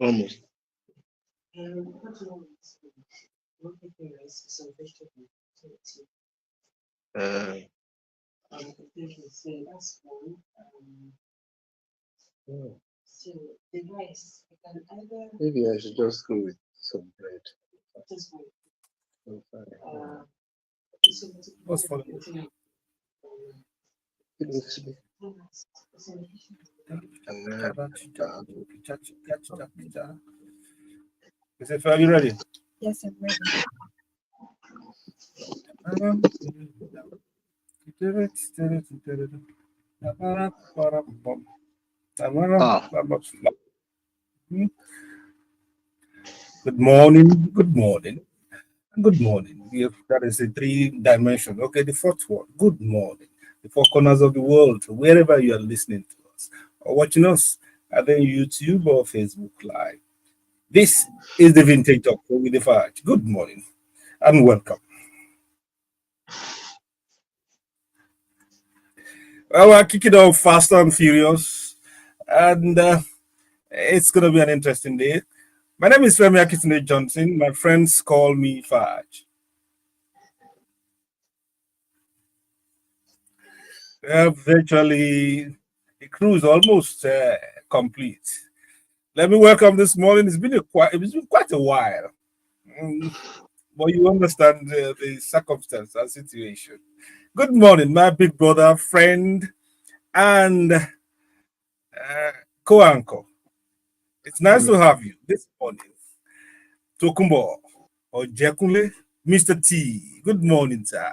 Almost. Maybe I should just go with some bread. What's for Is it? Are you ready? Yes, I'm ready. Good morning, good morning, good morning. That is a 3 dimension. Okay, the fourth one. Good morning. The four corners of the world, wherever you are listening to us or watching us, either YouTube or Facebook Live. This is the Vintage Talk with the Fudge. Good morning and welcome. Well, we're kicking off faster and furious, and it's going to be an interesting day. My name is Akintunde-Johnson. My friends call me Fudge. Virtually, the crew is almost complete. Let me welcome this morning. It's been quite a while, but you understand the circumstance and situation. Good morning, my big brother, friend, and co-anchor. It's nice to have you this morning. Tokumbo or Jekunle, Mr. T. Good morning, sir.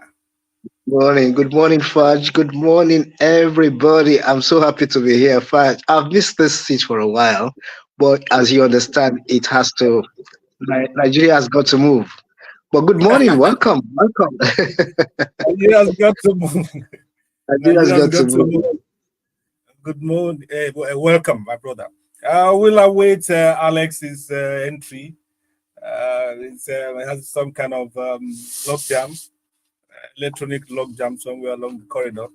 Good morning, Fudge. Good morning, everybody. I'm so happy to be here, Fudge. I've missed this seat for a while, but as you understand, Nigeria has got to move. But good morning, welcome. Nigeria has got to move. Nigeria has got to move. Good morning, welcome, my brother. We'll await Alex's entry. It has some kind of logjam, electronic logjam somewhere along the corridor.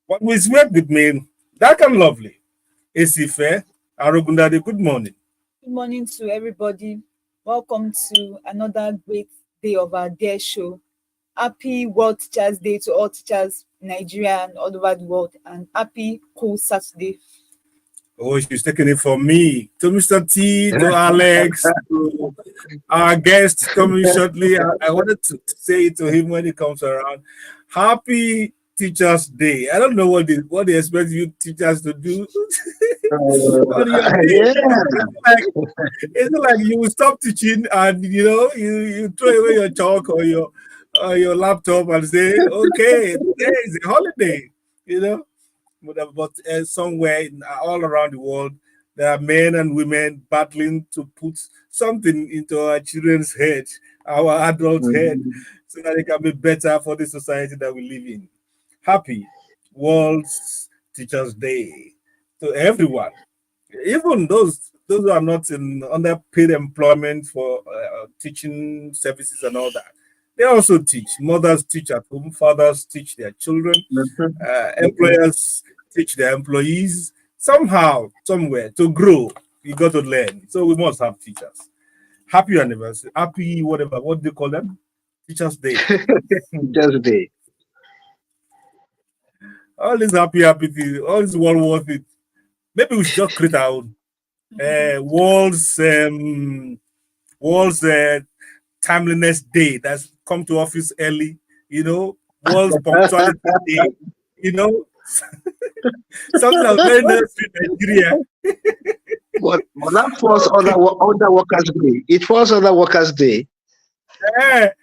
But we met with me, dark and lovely. Esife Arogundade, good morning. Good morning to everybody. Welcome to another great day of our dear show. Happy World Teachers Day to all teachers in Nigeria and all over the world, and happy cool Saturday. Oh, she's taking it from me. To Mr. T, to Alex, to our guest coming shortly. I wanted to say it to him when he comes around. Happy Teachers Day. I don't know what they expect you teachers to do. It's like you will stop teaching and you throw away your chalk or your laptop and say, okay, today is a holiday, But somewhere all around the world, there are men and women battling to put something into our children's head, our adults' head, so that it can be better for the society that we live in. Happy World Teachers Day to everyone, even those who are not in underpaid employment for teaching services and all that. They also teach. Mothers teach at home. Fathers teach their children. Employers teach their employees. Somehow, somewhere, to grow, you got to learn. So we must have teachers. Happy anniversary. Happy whatever. What do you call them? Teachers' Day. Teachers' Day. All this happy thing. All this world worth it. Maybe we should just create our own. World's timeliness day. That's come to office early. World's punctuality day. You know, something that's very necessary in Nigeria. But that falls under Workers' Day. It falls under Workers' Day.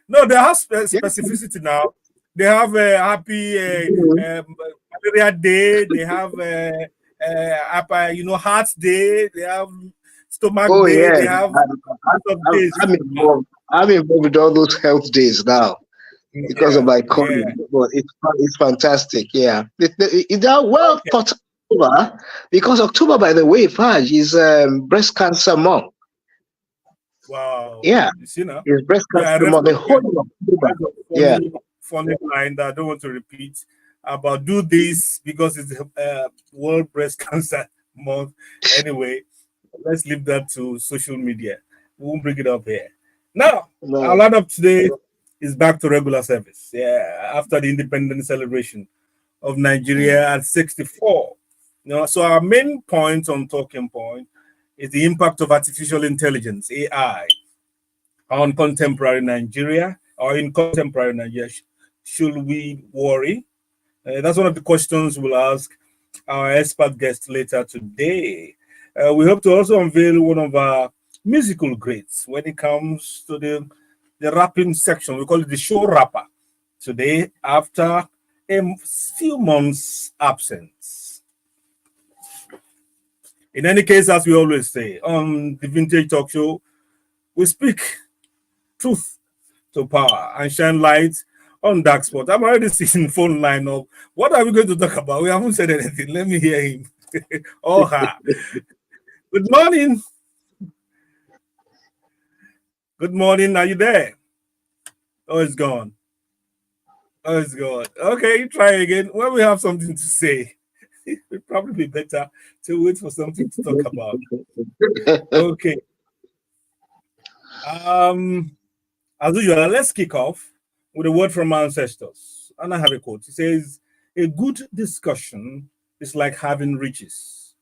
No, they have Yeah. specificity now. They have a happy Mhm. malaria day. They have heart day. They have stomach Oh day. They yes, have lots of days. I'm involved. I'm involved with all those health days now because of Yeah, my yeah. calling. But it's fantastic. Yeah, they are well Okay. thought over because October, by the way, Faj, is breast cancer month. Wow. Yeah, You see now? it's breast Yeah, I cancer read month. The something. whole of I October. read a Yeah. funny line that I don't want to repeat about do this because it's World Breast Cancer Month. Anyway, let's leave that to social media. We won't bring it up here. Now, our No. lineup today is back to regular service. Yeah, after the independence celebration of Nigeria at 64. So our main point on talking point is the impact of artificial intelligence, AI, on contemporary Nigeria or in contemporary Nigeria. Should we worry? That's one of the questions we'll ask our expert guest later today. We hope to also unveil one of our musical greats when it comes to the rapping section. We call it the show rapper today after a few months absence. In any case, as we always say on the Vintage Talk Show, we speak truth to power and shine light on dark spot. I'm already seeing phone line up. What are we going to talk about? We haven't said anything. Let me hear him or her. Good morning. Good morning. Are you there? Oh, it's gone. Oh, it's gone. Okay, try again. When we have something to say, it'd probably be better to wait for something to talk about. Okay. Um, as usual, let's kick off with a word from our ancestors. And I have a quote. It says, "A good discussion is like having riches.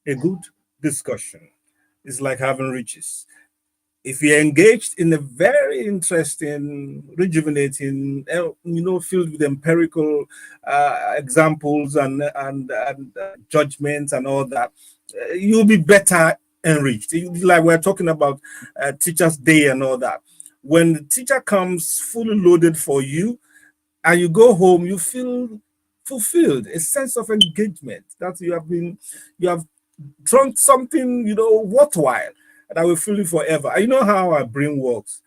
A good discussion is like having riches." If you're engaged in a very interesting, rejuvenating, filled with empirical examples and judgments and all that, you'll be better enriched. Like we're talking about Teachers' Day and all that. When the teacher comes fully loaded for you, and you go home, you feel fulfilled, a sense of engagement that you have drunk something, worthwhile that will fill you forever. And you know how our brain works.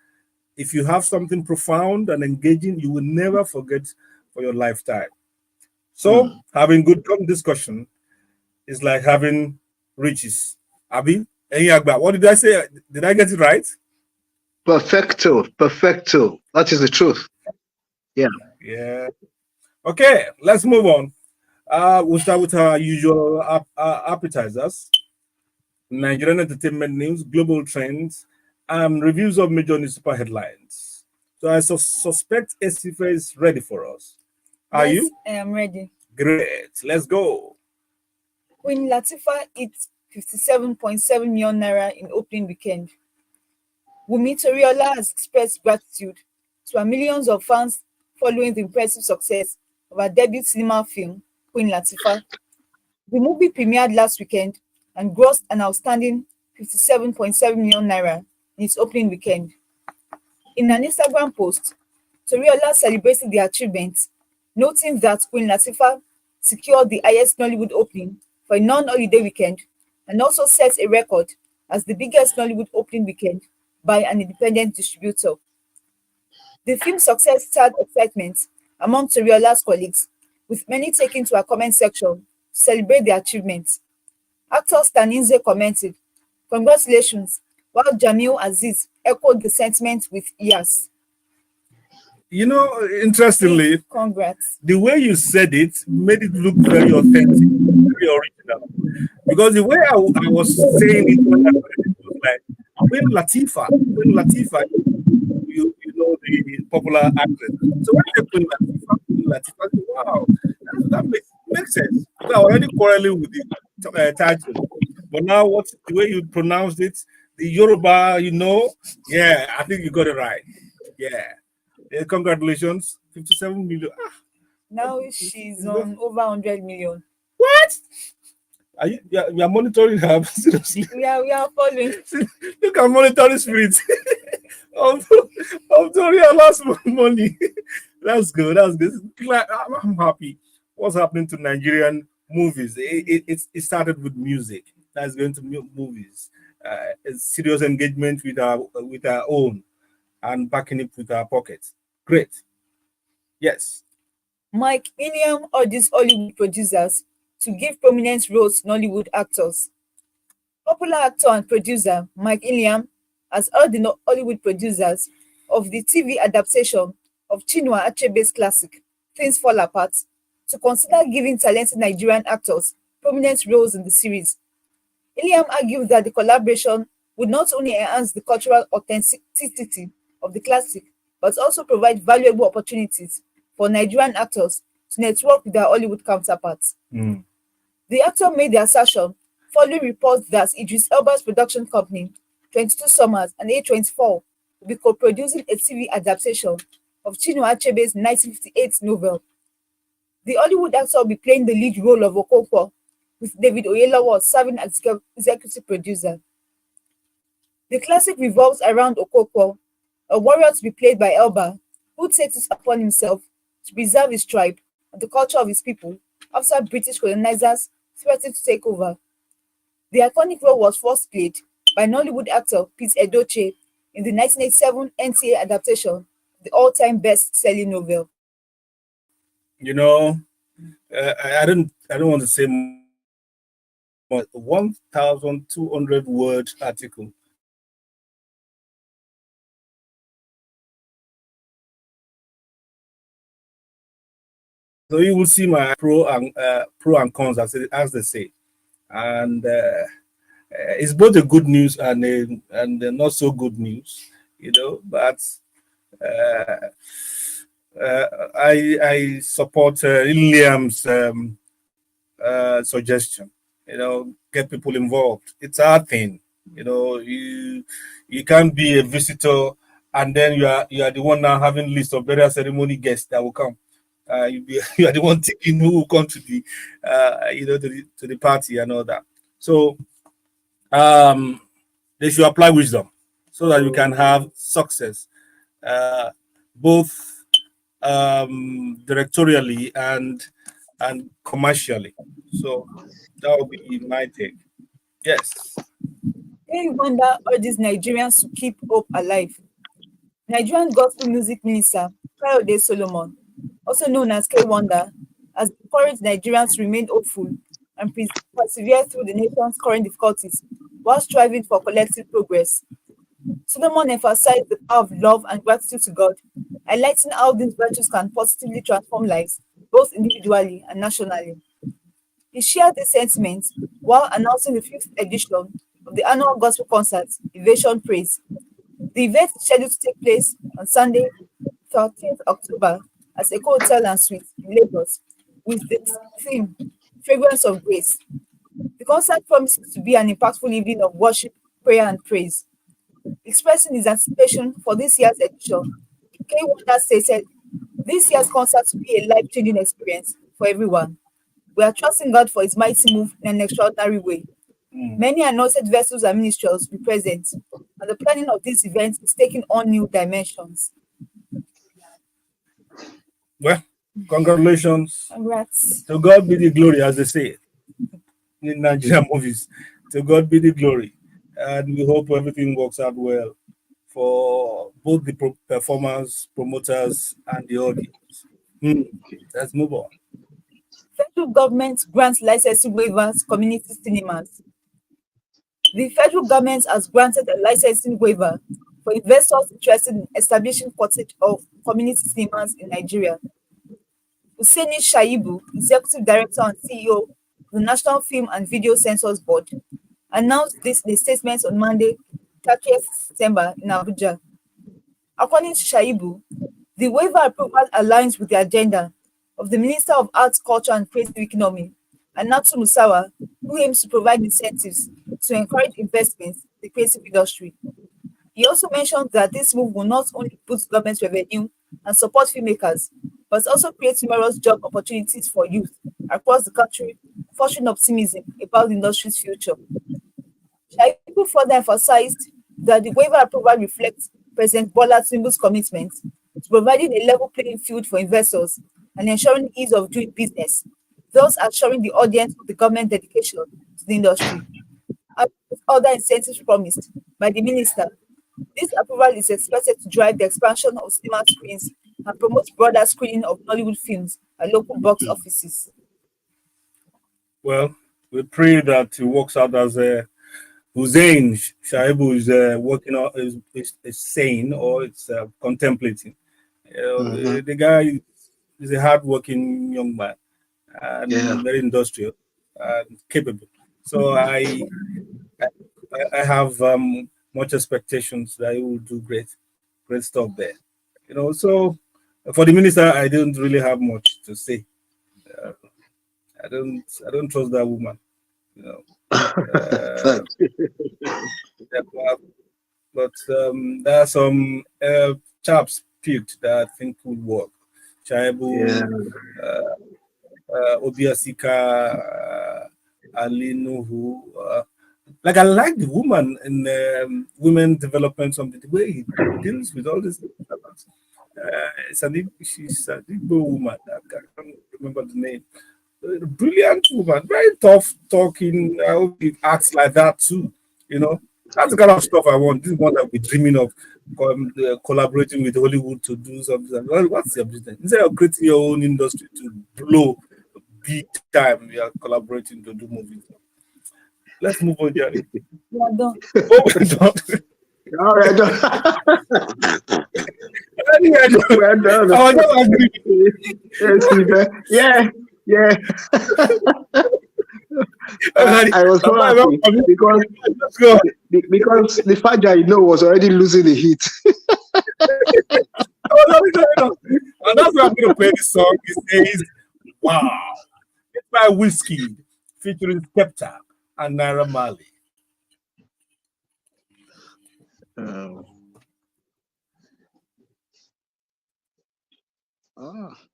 If you have something profound and engaging, you will never forget for your lifetime. So Mm. having good discussion is like having riches. Abi, what did I say? Did I get it right? Perfecto, perfecto. That is the truth. Yeah. Yeah. Okay, let's move on. We'll start with our usual appetizers. Nigerian entertainment news, global trends, and reviews of major newspaper headlines. So I suspect Esife is ready for us. Are Yes, you? I am ready. Great. Let's go. Queen Latifah hit 57.7 million naira in opening weekend. Wumi Toriola has expressed gratitude to her millions of fans following the impressive success of her debut cinema film, Queen Latifah. The movie premiered last weekend and grossed an outstanding 57.7 million naira in its opening weekend. In an Instagram post, Toriola celebrated the achievement, noting that Queen Latifah secured the highest Nollywood opening for a non-holiday weekend and also set a record as the biggest Nollywood opening weekend by an independent distributor. The film's success stirred excitement among Toriola's colleagues, with many taking to her comment section to celebrate the achievement. Actor Staninze commented, "Congratulations," while Jamil Aziz echoed the sentiment with ears. Please, Interestingly, congrats. the way you said it made it look very authentic, very original. Because the way I was saying it when I read it was like Queen Latifah, you know the popular actress. So when you say Queen Latifah, I say, wow, that makes sense. Because I was already quarreling with the title. But now the way you pronounced it, the Yoruba, yeah, I think you got it right. Yeah. Congratulations, 57 million. Now she's on over 100 million. What? You are monitoring her seriously? We are following. Look at monitoring spirit. of Victoria last money. That's good. That's good. I'm happy. What's happening to Nigerian movies? It started with music. That's going to movies. It's serious engagement with our own and backing it with our pockets. Great. Yes. Mike Iliam urges Hollywood producers to give prominent roles to Nollywood actors. Popular actor and producer Mike Iliam has urged the Hollywood producers of the TV adaptation of Chinua Achebe's classic Things Fall Apart to consider giving talented Nigerian actors prominent roles in the series. Iliam argued that the collaboration would not only enhance the cultural authenticity of the classic, but also provide valuable opportunities for Nigerian actors to network with their Hollywood counterparts. Mm. The actor made the assertion following reports that Idris Elba's production company, 22 Summers and A24, will be co-producing a TV adaptation of Chinua Achebe's 1958 novel. The Hollywood actor will be playing the lead role of Okonkwo, with David Oyelowo serving as executive producer. The classic revolves around Okonkwo, a warrior to be played by Elba, who takes it upon himself to preserve his tribe and the culture of his people after British colonizers threatened to take over. The iconic role was first played by Nollywood actor Pete Edochie in the 1987 NTA adaptation of the all-time best-selling novel. You know, I don't want to say more. 1,200 word article. So you will see my pro and cons as they say, and it's both a good news and not so good news, But uh, I support Liam's suggestion. Get people involved. It's our thing. You can't be a visitor and then you are the one now having list of burial ceremony guests that will come. You are the one taking who will come to the to the party and all that. So they should apply wisdom so that you can have success, both directorially and commercially. So that would be my take. Yes. K Wonder urges Nigerians to keep hope alive. Nigerian gospel music minister Kayode Solomon, also known as K Wonder, has encouraged Nigerians to remain hopeful and persevere through the nation's current difficulties while striving for collective progress. Solomon emphasized the power of love and gratitude to God, highlighting how these virtues can positively transform lives, both individually and nationally. He shared the sentiment while announcing the fifth edition of the annual gospel concert, Invasion Praise. The event is scheduled to take place on Sunday, 13th October at Eco Hotel and Suites in Lagos with the theme Fragrance of Grace. The concert promises to be an impactful evening of worship, prayer, and praise. Expressing his anticipation for this year's edition, K. Wonder stated, "This year's concert will be a life-changing experience for everyone. We are trusting God for his mighty move in an extraordinary way. Many anointed vessels and ministers will be present, and the planning of this event is taking on new dimensions." Well, congratulations. Congrats. To God be the glory, as they say in Nigerian movies. To God be the glory. And we hope everything works out well for both the performers, promoters, and the audience. Let's move on. Federal government grants licensing waivers community cinemas. The federal government has granted a licensing waiver for investors interested in establishing cottage of community cinemas in Nigeria. Hussaini Shaibu, Executive Director and CEO of the National Film and Video Censors Board, announced this in a statement on Monday, 30th September in Abuja. According to Shaibu, the waiver approval aligns with the agenda of the Minister of Arts, Culture and Creative Economy, Anatu Musawa, who aims to provide incentives to encourage investments in the creative industry. He also mentioned that this move will not only boost government revenue and support filmmakers, but also creates numerous job opportunities for youth across the country, fostering optimism about the industry's future. Shaibu further emphasized that the waiver approval reflects President Bola Tinubu's commitment to providing a level playing field for investors and ensuring ease of doing business, thus assuring the audience of the government dedication to the industry. As with other incentives promised by the minister, this approval is expected to drive the expansion of cinema screens and promote broader screening of Nollywood films at local box offices. Well, we pray that it works out as Hussein Shaibu is working on is saying or it's contemplating. Mm-hmm. The guy is a hardworking young man Yeah. and very industrial and capable. So I have much expectations that he will do great stuff there. So for the minister, I don't really have much to say. Uh, I don't trust that woman. You know, uh, yeah, but there are some chaps picked that I think would work. Yeah. Chaibu, uh, Obiasika, Ali Nuhu. Like I like the woman in women development, something the way he deals with all this. She's an Igbo woman. I can't remember the name. Brilliant woman, very tough talking. I hope he acts like that too. That's the kind of stuff I want. This is what I'll be dreaming of. Collaborating with Hollywood to do something. What's your business? Instead of creating your own industry to blow big time, we are collaborating to do movies. Let's move on, Jerry. Yeah, done. Oh, we're done. All right. Anyway, We're done. I was just agree. Yes, Stephen. Yeah. Yeah. I was so happy because Let's go. because the fact that was already losing the heat. And that's why I'm going to play this song. It says, Wow. It's by Whiskey featuring Skepta and Naira Marley.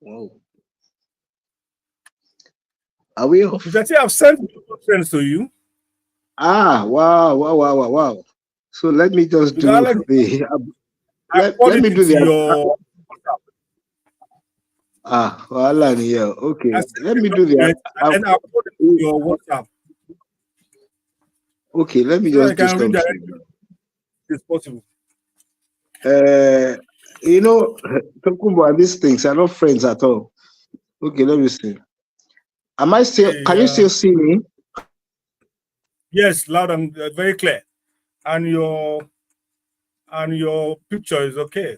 Whoa. Are we off? I have sent friends to you. Wow. So let me just do the. Let me do the. Your Okay. Let me do the. And I'll put it in your WhatsApp. Okay, let me just do something. It's possible. Tokumbo and these things are not friends at all. Okay, let me see. Am I still? Can you still see me? Yes, loud and very clear. And your picture is okay.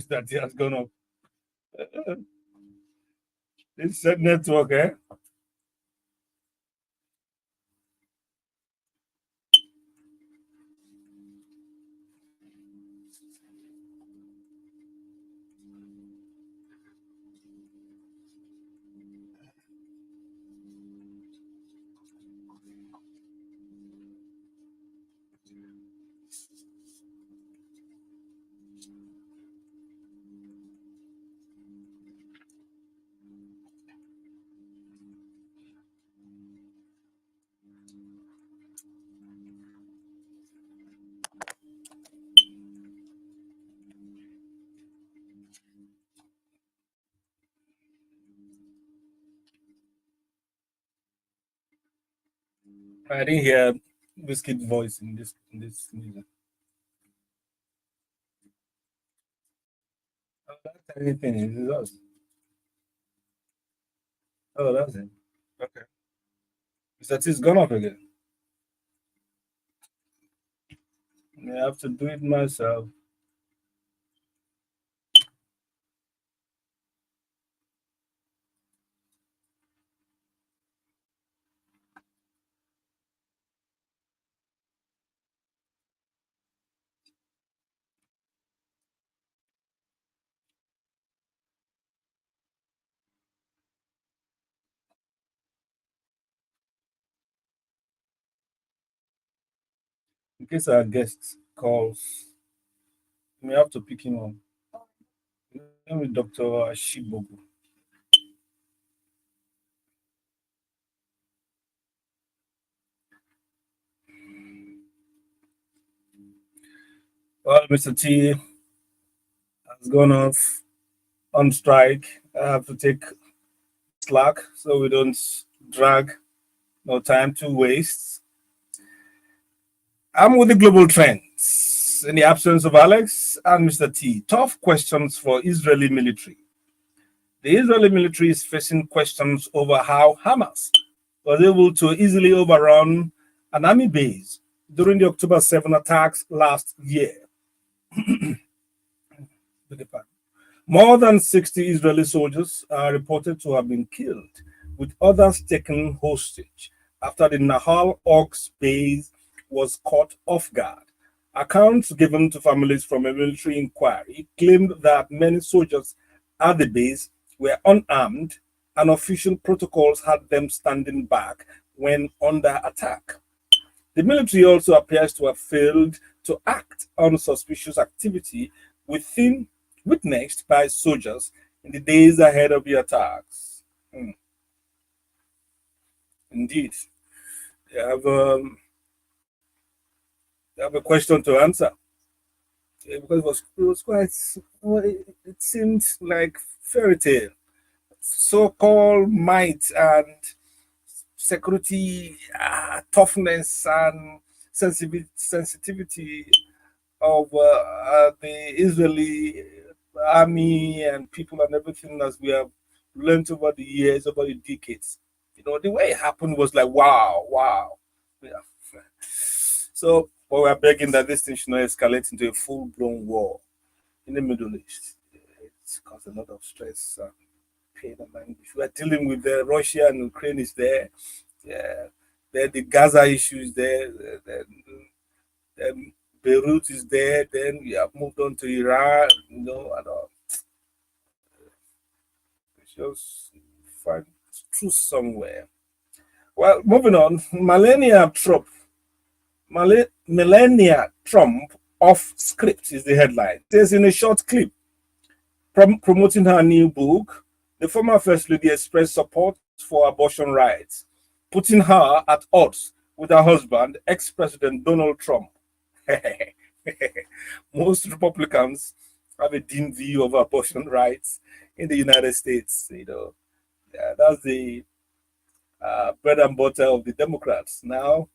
That has gone up. It's a network, eh? I didn't hear Whiskey's voice in this music. Oh, that's anything. Is us. Oh, that's it. Okay. Mr. T's gone off again. I have to do it myself. In case our guest calls, we have to pick him up. Name is Dr. Ashibogu. Well, Mr. T has gone off on strike. I have to take slack so we don't drag no time to waste. I'm with the global trends. In the absence of Alex and Mr. T, tough questions for Israeli military. The Israeli military is facing questions over how Hamas was able to easily overrun an army base during the October 7 attacks last year. More than 60 Israeli soldiers are reported to have been killed, with others taken hostage after the Nahal Ox base was caught off guard. Accounts given to families from a military inquiry claimed that many soldiers at the base were unarmed and official protocols had them standing back when under attack. The military also appears to have failed to act on suspicious activity within witnessed by soldiers in the days ahead of the attacks. Indeed, they have, um, they have a question to answer. Because it was quite, well, it seemed like fairy tale. So-called might and security, toughness and sensitivity of the Israeli army and people and everything as we have learned over the years, over the decades. The way it happened was like, wow, wow. Yeah. So, but we're begging that this thing should not escalate into a full blown war in the Middle East. It's caused a lot of stress and pain and anguish. We're dealing with Russia and Ukraine is there. Yeah. Then the Gaza issue is there. Then Beirut is there. Then we have moved on to Iran, and it's just find truth somewhere. Well, moving on, Melania Trump off script is the headline. There's in a short clip promoting her new book. The former First Lady expressed support for abortion rights, putting her at odds with her husband, ex-President Donald Trump. Most Republicans have a dim view of abortion rights in the United States. That's the bread and butter of the Democrats. Now,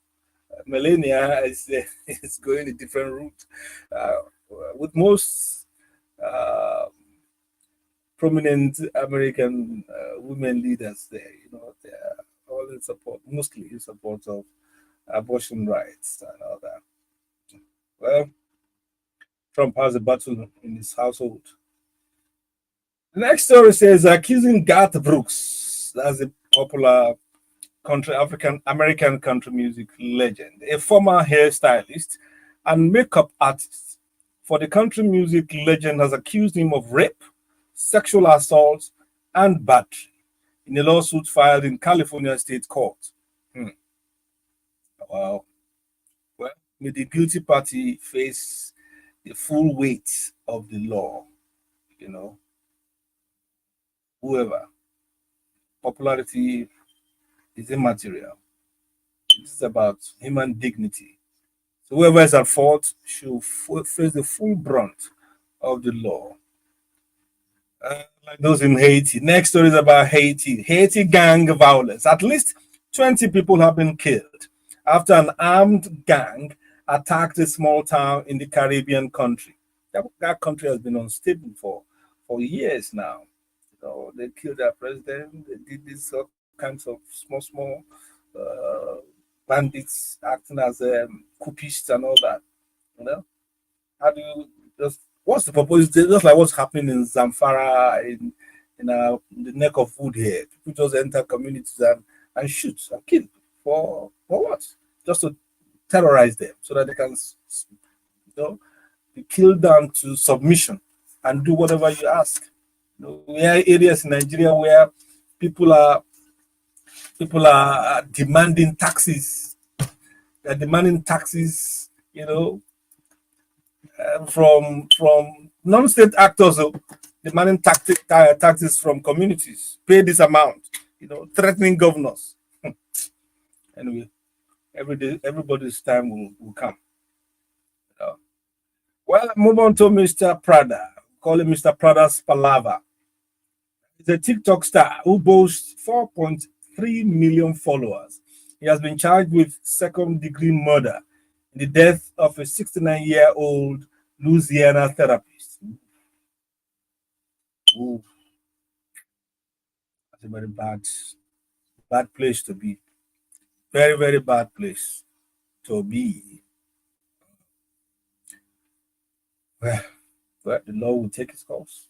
Melania is going a different route. With most prominent American women leaders there, they're all in support, mostly in support of abortion rights and all that. Well, Trump has a battle in his household. The next story says accusing Garth Brooks, that's a popular country African American country music legend, a former hairstylist and makeup artist for the country music legend, has accused him of rape, sexual assault, and battery in a lawsuit filed in California State Court. Wow. Well, may the guilty party face the full weight of the law. Whoever. Popularity is immaterial. This is about human dignity. So whoever is at fault should face the full brunt of the law. Like those in Haiti. Next story is about Haiti. Haiti gang violence. At least 20 people have been killed after an armed gang attacked a small town in the Caribbean country. That country has been unstable for years now. They killed their president. They did these all kinds of small uh, bandits acting as coupists and all that. You know, how do you just what's the purpose? Just like what's happening in Zamfara, in the neck of wood here. People just enter communities and shoot and kill for what? Just to terrorize them so that they can be killed down to submission and do whatever you ask. We are areas in Nigeria where people are demanding taxes. They're demanding taxes, from non-state actors, demanding taxes from communities. Pay this amount, threatening governors. Anyway, everybody's time will come. Well, move on to Mr. Prada. Call him Mr. Prada's Palava. He's a TikTok star who boasts 4.3 million followers. He has been charged with second-degree murder in the death of a 69-year-old Louisiana therapist. Ooh. That's a very bad place to be. Very, very bad place to be. Well, the law will take its course.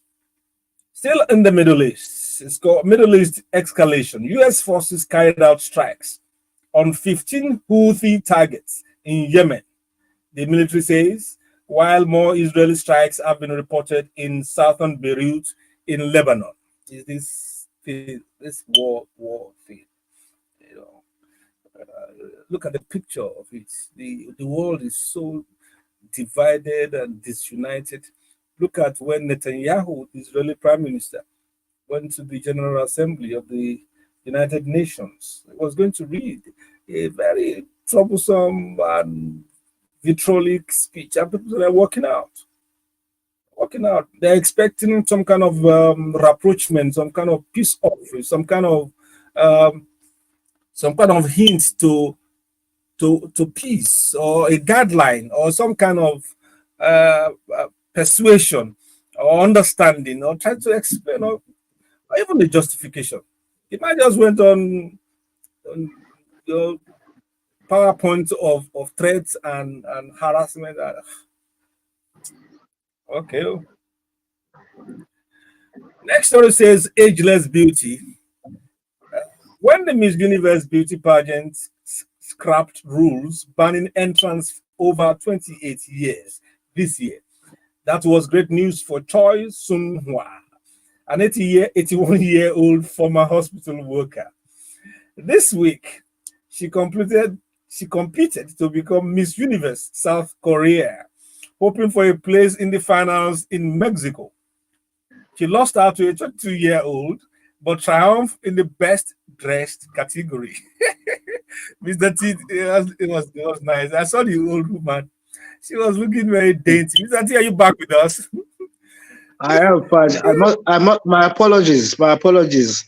Still in the Middle East, it's called Middle East escalation. U.S. forces carried out strikes on 15 Houthi targets in Yemen, the military says, while more Israeli strikes have been reported in southern Beirut in Lebanon. Is this war thing? Look at the picture of it. The world is so divided and disunited. Look at when Netanyahu, the Israeli Prime Minister, went to the General Assembly of the United Nations. He was going to read a very troublesome and vitriolic speech, and people are walking out. They're expecting some kind of rapprochement, some kind of peace offering, some kind of hint to peace, or a guideline, or some kind of persuasion or understanding, or trying to explain, or even the justification. It might just went on PowerPoint of threats and harassment. Okay. Next story says ageless beauty. When the Miss Universe beauty pageant scrapped rules banning entrance over 28 years this year, that was great news for Choi Sun-hwa, an 81-year-old former hospital worker. This week, she competed to become Miss Universe South Korea, hoping for a place in the finals in Mexico. She lost out to a 22-year-old, but triumphed in the best dressed category. Mr. T, it was nice. I saw the old woman. She was looking very dainty. Mr. T, are you back with us? I am fine. My apologies. My apologies.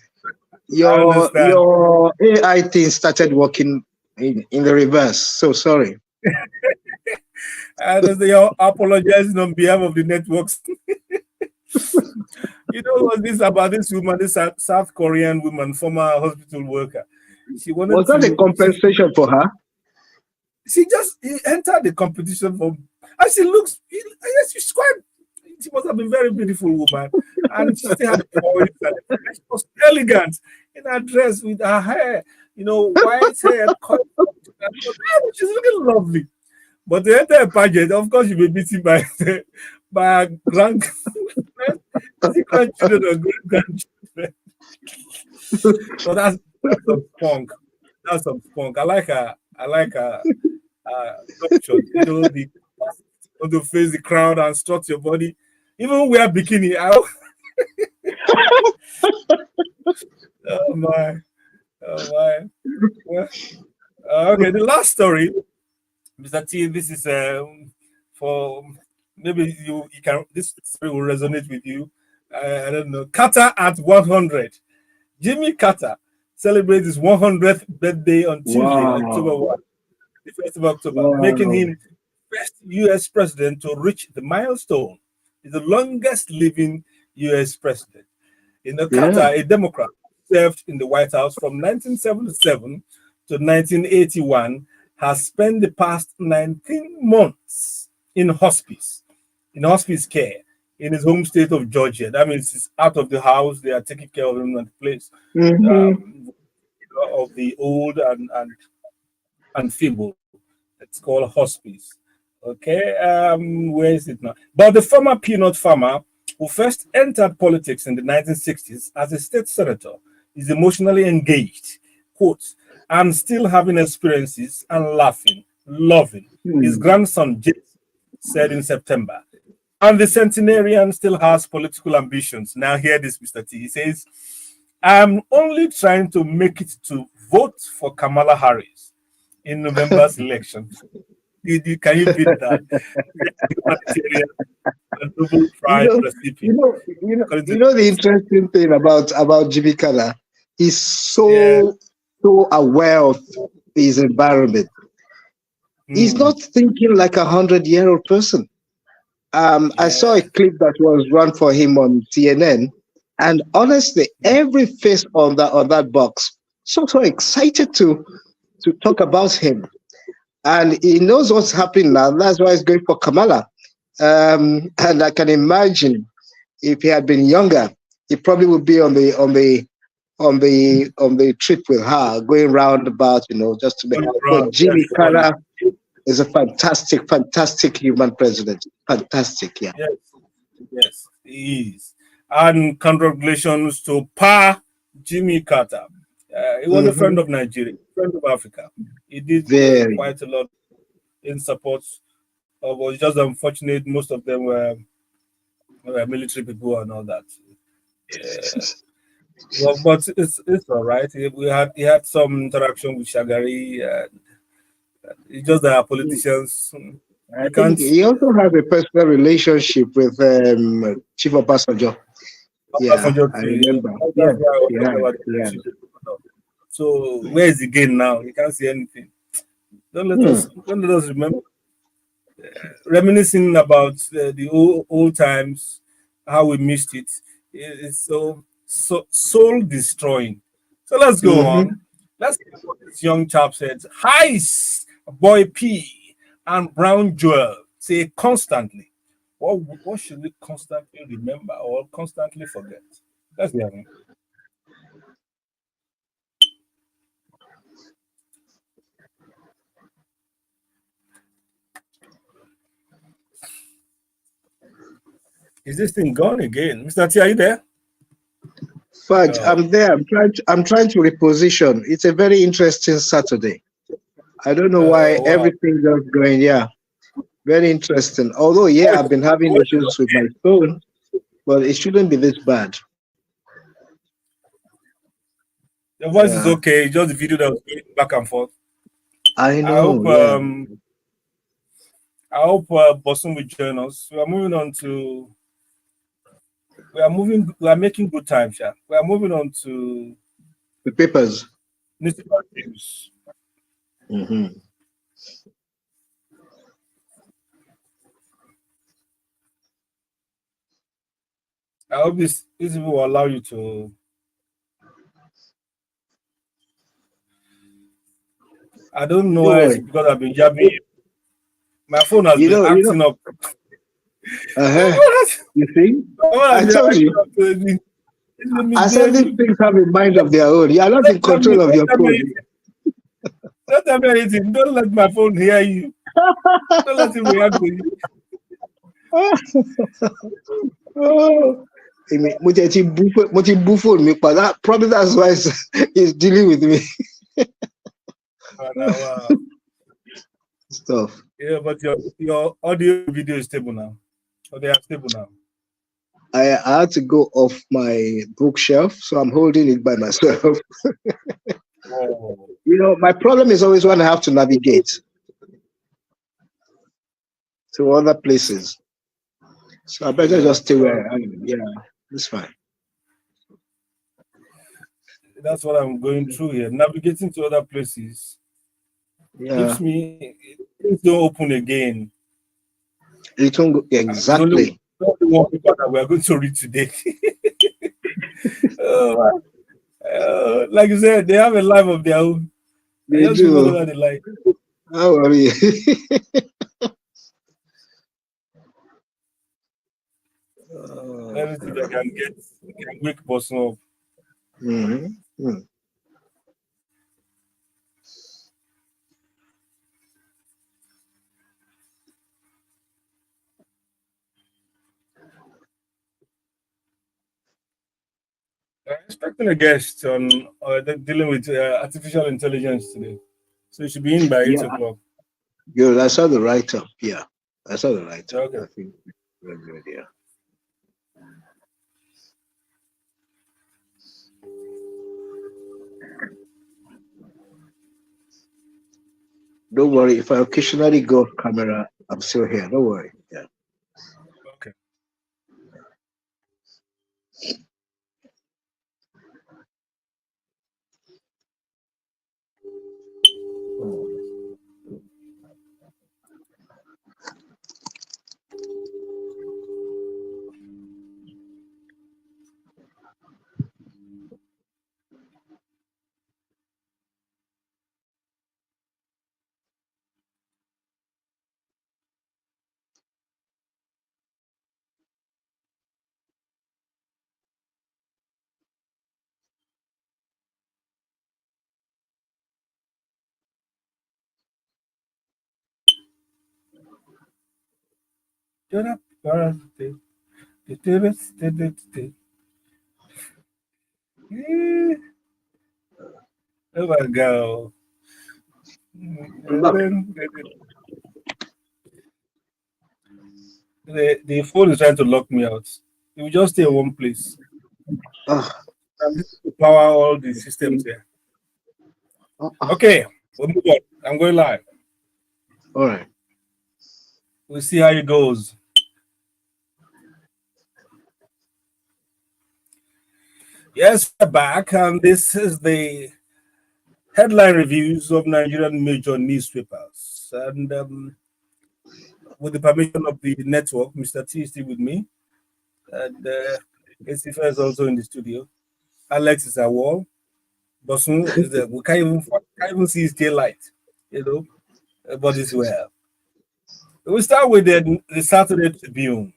I understand. Your AI thing started working in the reverse. So sorry. I understand. You're apologizing on behalf of the networks. What's this about this woman, this South Korean woman, former hospital worker? She wanted Was that a compensation for her? She just entered the competition and she looks. Yes, she's quite. She must have been a very beautiful woman, and she still had the poise. She was elegant in her dress with her hair, white hair. She's looking lovely. But the entire pageant, of course, you'll be beaten by a grandchildren or great-grandchildren. So that's some spunk. That's some spunk. I like her option. To face the crowd and strut your body. Even wear bikini. Oh my. Well, okay, the last story, Mr. T, this is for maybe you can. This story will resonate with you. I don't know. Carter at 100. Jimmy Carter celebrates his 100th birthday on Tuesday, October 1. the 1st of October, making Wow. him first U.S. president to reach the milestone. He's the longest living U.S. president. Carter, Yeah. a Democrat, served in the White House from 1977 to 1981, has spent the past 19 months in hospice care in his home state of Georgia. That means he's out of the house. They are taking care of him at the place Mm-hmm. of the old and feeble. It's called hospice. Okay, where is it now? But the former peanut farmer who first entered politics in the 1960s as a state senator is emotionally engaged, quote, and still having experiences and laughing, loving. His Hmm. grandson, James, said in September. And the centenarian still has political ambitions. Now, hear this, Mr. T. He says, I'm only trying to make it to vote for Kamala Harris in November's election. Can you beat that? Humanitarian and Nobel You Prize know, recipient. According to the interesting thing about Jimmy Carter, he's yeah. so aware of his environment. He's Mm, not thinking like 100-year-old person. I saw a yeah. clip that was run for him on CNN, and honestly, every face on that box so excited to talk about him, and he knows what's happening now. That's why he's going for Kamala. And I can imagine if he had been younger, he probably would be on the trip with her, going roundabout, just to make. But Yes, Jimmy Carter is a fantastic human president. Fantastic, yeah. yes, yes, he is. And congratulations to Pa Jimmy Carter. He was a friend Hmm. of Nigeria, friend of Africa. He did Very. quite a lot in support of was just unfortunate. Most of them were military people and all that. Yeah. Well, but it's all right. He had some interaction with Shagari. It's just that our politicians, I you think can't. he also has a personal relationship with Chief Obasanjo. Yeah, Obasanjo I too. Yeah. remember. That's Yes, why I was he talking has. about the He has. relationship. So where is the gain now? You can't see anything. Don't let Hmm. us don't let us remember reminiscing about the old times, how we missed it. It's so soul destroying. So let's go Hmm. on. Let's see what this young chap said. Heist, Boy P, and Brown Joel say constantly. What should we constantly remember or constantly forget? Let's hear him. Is this thing gone again? Mr. T, are you there? Fudge, Oh, I'm there. I'm trying to reposition. It's a very interesting Saturday. I don't know why wow. everything just going. Yeah, very interesting. Although, yeah, I've been having issues with my phone, but it shouldn't be this bad. The voice is Yeah, okay. Just the video that was going back and forth. I I know. hope Yeah. um I hope Boston will join us. We are moving on to we are making good time, Sha. We are moving on to The papers. newspaper news. Hmm. I hope this will allow you to I don't know Don't why it's worry. because I've been jabbing. My phone has You been know. You know. acting up. My Uh-huh. phone has, You see, my phone has I been told acting you. up. It's been I said these misbehaving. things have a mind of their own. You are not in control of Don't your tell me phone. anything. Don't tell me anything. Don't let my phone hear you. Don't let it react to you. Oh, mo ti bú fóònù mi padà. Probably that's why it's dealing with me. Wow. Stuff. Yeah, but your audio video is stable now. Oh, they are stable now. I had to go off my bookshelf, so I'm holding it by myself. Oh, My problem is always when I have to navigate to other places. So I better yeah. just stay So where I am. Yeah, it's fine. that's what I'm going through here. Navigating to other places. Gives me things don't open again. It won't go, It's only exactly. one paper that we are going to read today. Oh, like you said, they have a life of their own. I They just do do. whatever they like. How are you? Let me see if I can wake person up. Mhm. I'm expecting a guest on dealing with artificial intelligence today. So you should be in by 8 Yeah, o'clock. good. I saw the write-up. Yeah, I saw the write-up. Okay. I think very good. Yeah. Don't worry. If I occasionally go off camera, I'm still here. Don't worry. Yeah. Okay. Oh my God. I'm back. The phone is trying to lock me out. It will just stay in one place. Ah, I'm using to power all the systems here. ah, ah. Okay, we'll move on. I'm going live. All right. We'll see how it goes. Yes, we're back, and this is the headline reviews of Nigerian major newspapers. And with the permission of the network, Mr. T is still with me, and Esifa is also in the studio. Alex is at wall. Bosun is there. We can't even see his tail light, you know, but it's well. We start with the Saturday Tribune.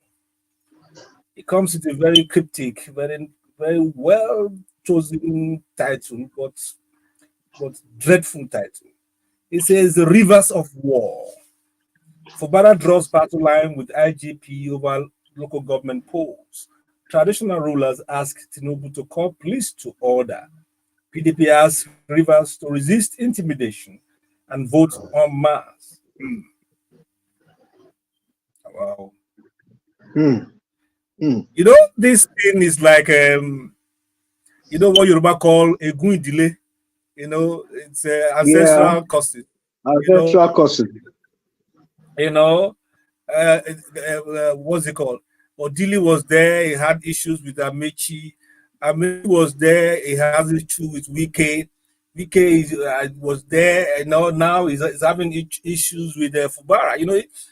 It comes with a very cryptic, very well chosen title, but dreadful title. It says the Rivers of War. Fubara draws battle line with IGP over local government polls. Traditional rulers ask Tinubu to call police to order. PDP asks Rivers to resist intimidation and vote en masse. Wow. Hmm. Hmm. You know, this thing is like, what Yoruba call a good delay. It's Yeah. ancestral causes. You know, Ancestral causes. you know, what's it called? Odili was there. He had issues with Amechi. Amechi was there. He has issue with Wike. Was there. Now he's having issues with Fubara.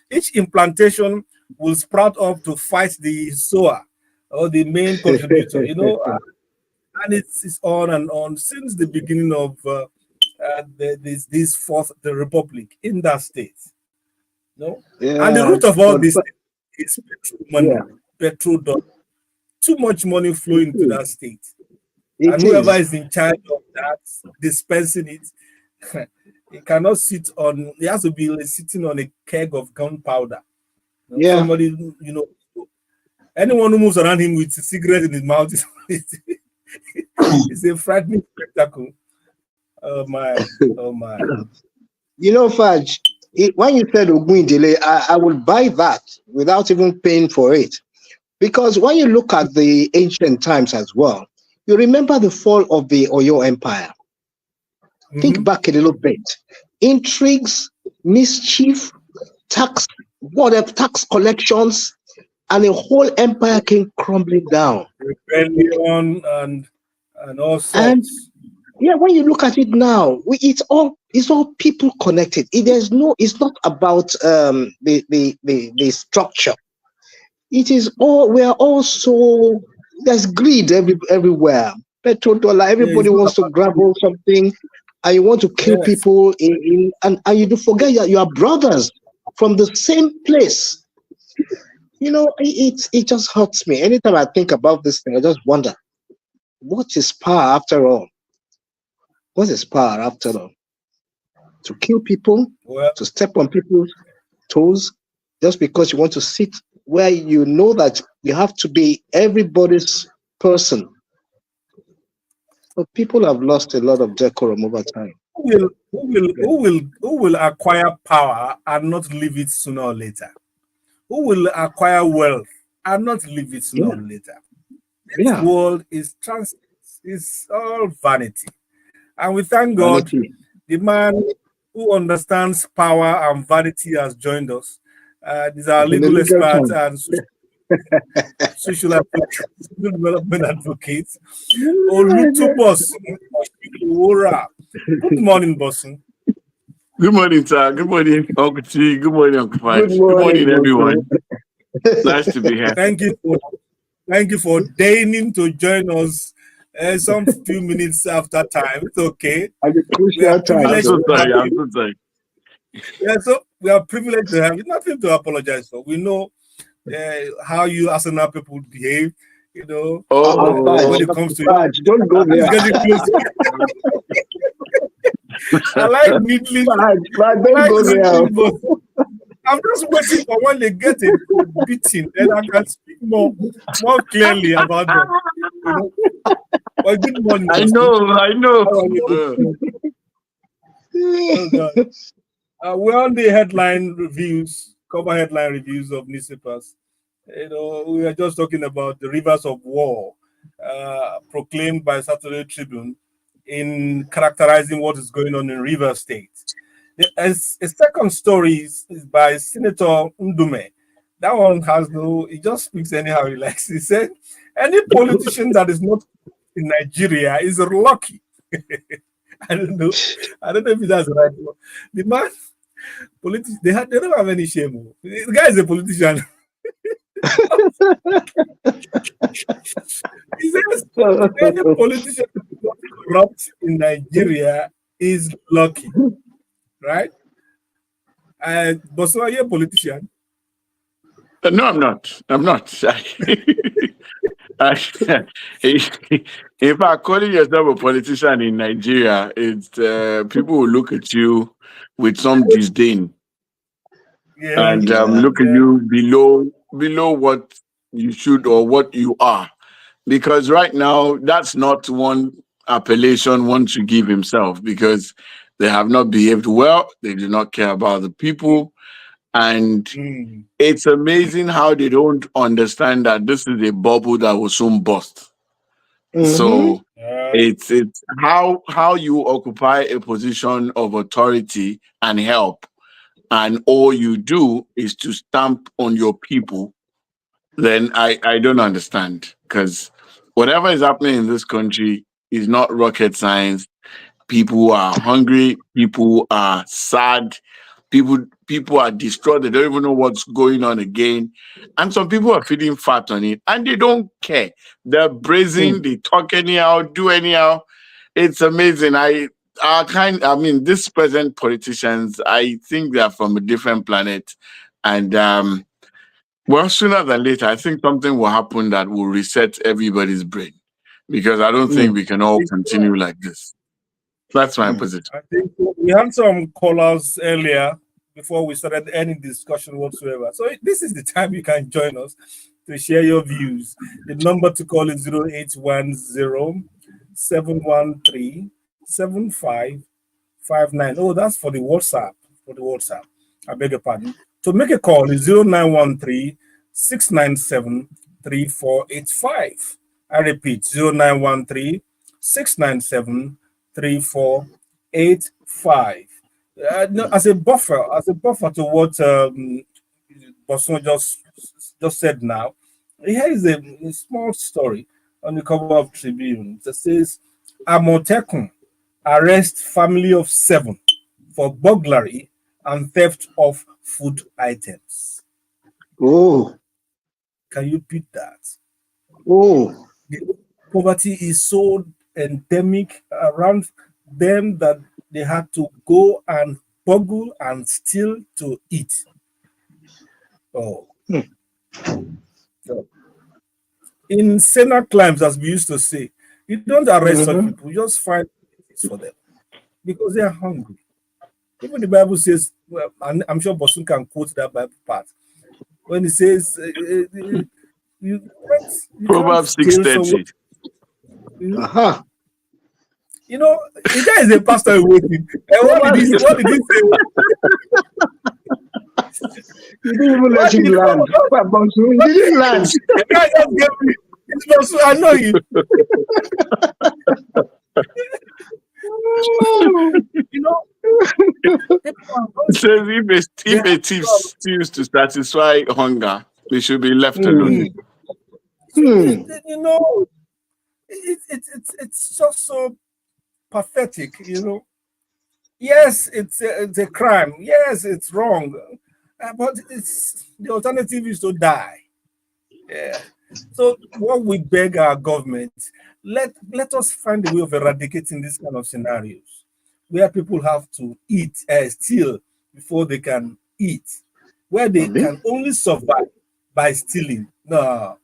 Each implantation will sprout up to fight the sower or the main contributor. And it's on and on since the beginning of this fourth the republic in that state. No, and the Yeah. root of all But, this but is petrol yeah, money, petrol dollar. Too much money it flowing to is. that state, It and whoever is. is in charge of that dispensing it, he cannot sit on. He has to be like sitting on a keg of gunpowder. Yeah. Somebody, anyone who moves around him with a cigarette in his mouth is a frightening spectacle. Oh my, oh my. Fudge, when you said Ogunjele, I would buy that without even paying for it. Because when you look at the ancient times as well, you remember the fall of the Oyo Empire. Think Mm-hmm. back a little bit. Intrigues, mischief, tax, whatever, tax collections, and the whole empire came crumbling down. Rebellion and all And sorts. Yeah, when you look at it now, it's all people connected. It's not about the structure. It is all we are also there's greed everywhere. Petrodollar, Yeah, everybody it's not wants to about grab hold something, and you want to kill yes. people and you do forget that you are brothers from the same place. It just hurts me. Anytime I think about this thing, I just wonder, what is power after all? What is power after all? To kill people, Well, to step on people's toes, just because you want to sit where you know that you have to be everybody's person. But people have lost a lot of decorum over time. who will acquire power and not leave it sooner or later? Who will acquire wealth and not leave it sooner Yeah, or later? This yeah. world is is all vanity. And we thank God Vanity. the man who understands power and vanity has joined us. He's our In the legal legal expert term. and social development advocate. Olutubos Ora. Good morning, Bosun. Good morning, sir. Good morning, Uncle T. Good morning, Uncle Good Fudge. Good morning, morning, Bosco. everyone. Nice to be here. Thank you for deigning to join us some few minutes after time. It's okay. At the We are crucial time. I'm privileged so to have sorry. I'm you. so sorry. Yeah, so we are privileged to have you. Nothing to apologize for. We know how you Arsenal people behave. You know, when Fudge, it comes to Fudge, don't go it's there. getting close. I like neatly, Fudge, don't go there. but I'm just waiting for when they get a beating, then I can speak more clearly about them. You know. Well, good morning, I Boston. know. I know. How are you? Oh God. We're on the cover headline reviews of newspapers. We are just talking about the rivers of war proclaimed by Saturday Tribune in characterizing what is going on in River State. A second story is by Senator Ndume. That one has he just speaks anyhow he likes. He said, any politician that is not in Nigeria is lucky. I don't know. I don't know if that's right. The man, they don't have any shame. The guy is a politician. He says any politician not corrupt in Nigeria is lucky, right? But so are you a politician? No, I'm not. I'm not. In fact, calling yourself a politician in Nigeria, it's people will look at you with some disdain Yeah, and Yeah. look at yeah. you below what you should or what you are. Because right now, that's not one appellation one should give himself because they have not behaved well. They do not care about the people. And Mm. it's amazing how they don't understand that this is a bubble that will soon burst. Mm-hmm. So it's how you occupy a position of authority and help, and all you do is to stamp on your people. Then I don't understand because whatever is happening in this country is not rocket science. People are hungry, people are sad, people are distraught, they don't even know what's going on again. And some people are feeling fat on it and they don't care. They're brazen, they talk anyhow, do anyhow. It's amazing. These present politicians, I think they're from a different planet. And well, sooner than later, I think something will happen that will reset everybody's brain. Because I don't think Mm. we can all continue like this. That's my Mm. position. I think we had some callers earlier before we started any discussion whatsoever. So this is the time you can join us to share your views. The number to call is 0810 713 7559. Oh, that's for the WhatsApp. For the WhatsApp. I beg your pardon. To make a call is 0913 697 3485. I repeat 0913 697 3485. No, as a buffer to what Boson just said now, here is a small story on the cover of Tribune that says Amotekun arrest family of 7 for burglary and theft of food items. Oh, Can you beat that? oh. The poverty is so endemic around them that they had to go and burgle and steal to eat. Oh. Hmm. So, in Senna climbs, as we used to say, you don't arrest such Mhm. people, you just find it for them because they are hungry. Even the Bible says, well, and I'm sure Bosun can quote that Bible part when it says, you can't Proverbs steal someone. 6:30. Aha. You know, the guy is a pastor in waiting. And what did he say? What did he say? You didn't even let What him did land. You didn't land. the guy just gave me? It's Bosun, I know you. You know, people are It says hungry. They if have a thief steals to satisfy hunger, they should be left alone. Hmm. you know, it's just so pathetic, you know. Yes, it's a crime. Yes, it's wrong. But it's the alternative is to die. Yeah. So what we beg our government, let us find a way of eradicating this kind of scenarios where people have to eat, steal before they can eat, where they Abi? can only survive by stealing. No,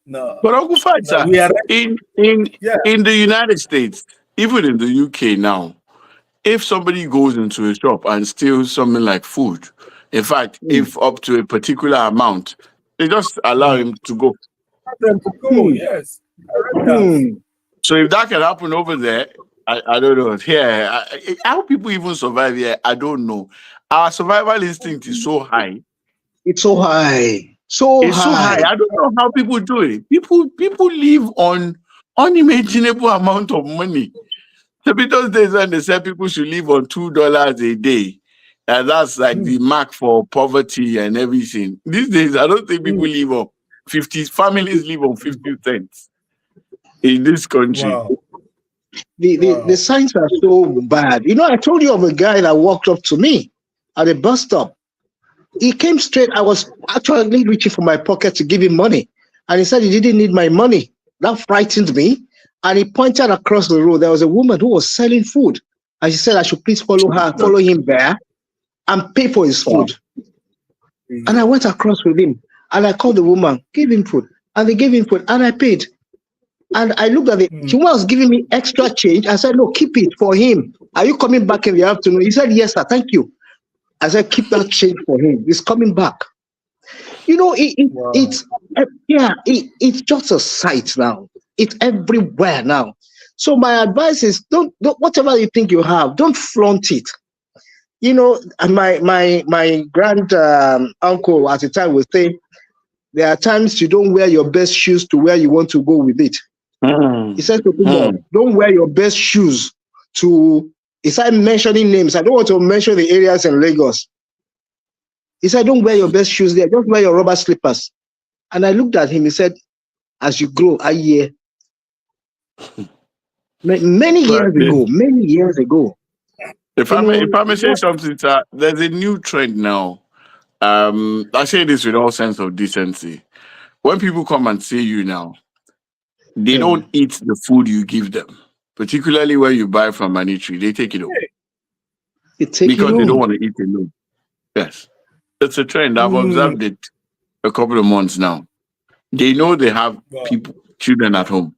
no, But Uncle no. Fighter, We are yeah. in the United States, even in the UK now, if somebody goes into a shop and steals something like food, in fact, Hmm. if up to a particular amount, they just allow Mm. him to go. Want them to go. Hmm. Yes, I read that. Hmm. So if that can happen over there, I don't know. Here, how people even survive here, I don't know. Our survival instinct is so high. It's so high. So It's so high. high. I don't know how people do it. People live on unimaginable amount of money. So those days when they said people should live on $2 a day, and that's like Hmm. the mark for poverty and everything. These days, I don't think people Hmm. live on 50. Families live on 50 cents in this country. Wow, The wow. signs are so bad. You know, I told you of a guy that walked up to me at a bus stop. He came straight. I was actually reaching for my pocket to give him money. And he said he didn't need my money. That frightened me. And he pointed across the road. There was a woman who was selling food. And she said I should please follow him there and pay for his Wow. food. And I went across with him. And I called the woman, gave him food. And they gave him food. And I paid. And I looked at the Mm. woman was giving me extra change. I said, no, keep it for him. Are you coming back in the afternoon? He said, yes, sir. Thank you. I said, keep that change for him. He's coming back. You know, Wow. it's just a sight now. It's everywhere now. So my advice is don't whatever you think you have, don't flaunt it. You know, and my grand uncle at the time would say, there are times you don't wear your best shoes to where you want to go with it. He says to people, don't wear your best shoes to. He started mentioning names. I don't want to mention the areas in Lagos. He said, don't wear your best shoes there. Just wear your rubber slippers. And I looked at him. He said, as you grow, I hear. Many years ago. If You know, I may say something, sir, there's a new trend now. I say this with all sense of decency. When people come and see you now, they don't eat the food you give them, particularly when you buy from Manitri. They take it home they take it because they don't home. want to eat alone. Yes, it's a trend. I've Mm. observed it a couple of months now. They know they have Wow. children at home,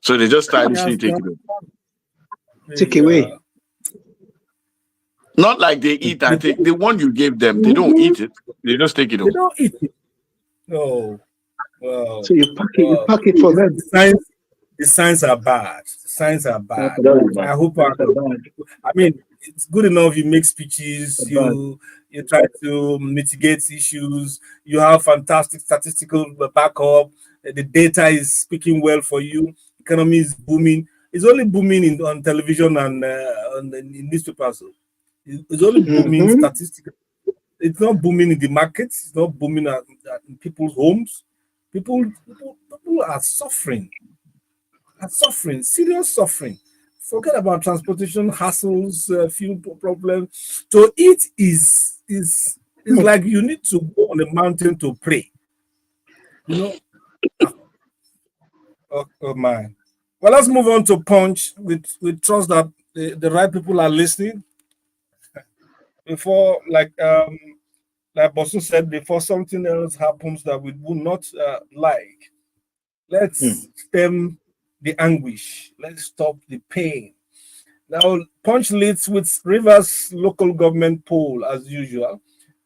so they just stylishly Yes, take it home. Take yeah. away. Not like they eat. I The think thing- the one you gave them, they don't eat it. They just take it They home. don't eat it. No. Wow. So you Wow. pack it for them. The signs are bad. The signs are That's bad. Very bad. bad. I hope That's bad. I mean, it's good enough you make speeches, That's bad. you try to mitigate issues, you have fantastic statistical backup, the data is speaking well for you, economy is booming. It's only booming on television and in newspapers. So it's only booming Mm-hmm. statistically. It's not booming in the markets, it's not booming in people's homes. People are suffering, serious suffering forget about transportation hassles, fuel problems. To eat is like you need to go on a mountain to pray. You know, oh man. Well, let's move on to Punch. We trust that the right people are listening. Before, like Bosun said, before something else happens that we would not like, let's stem the anguish. Let's stop the pain. Now, Punch leads with Rivers local government poll as usual.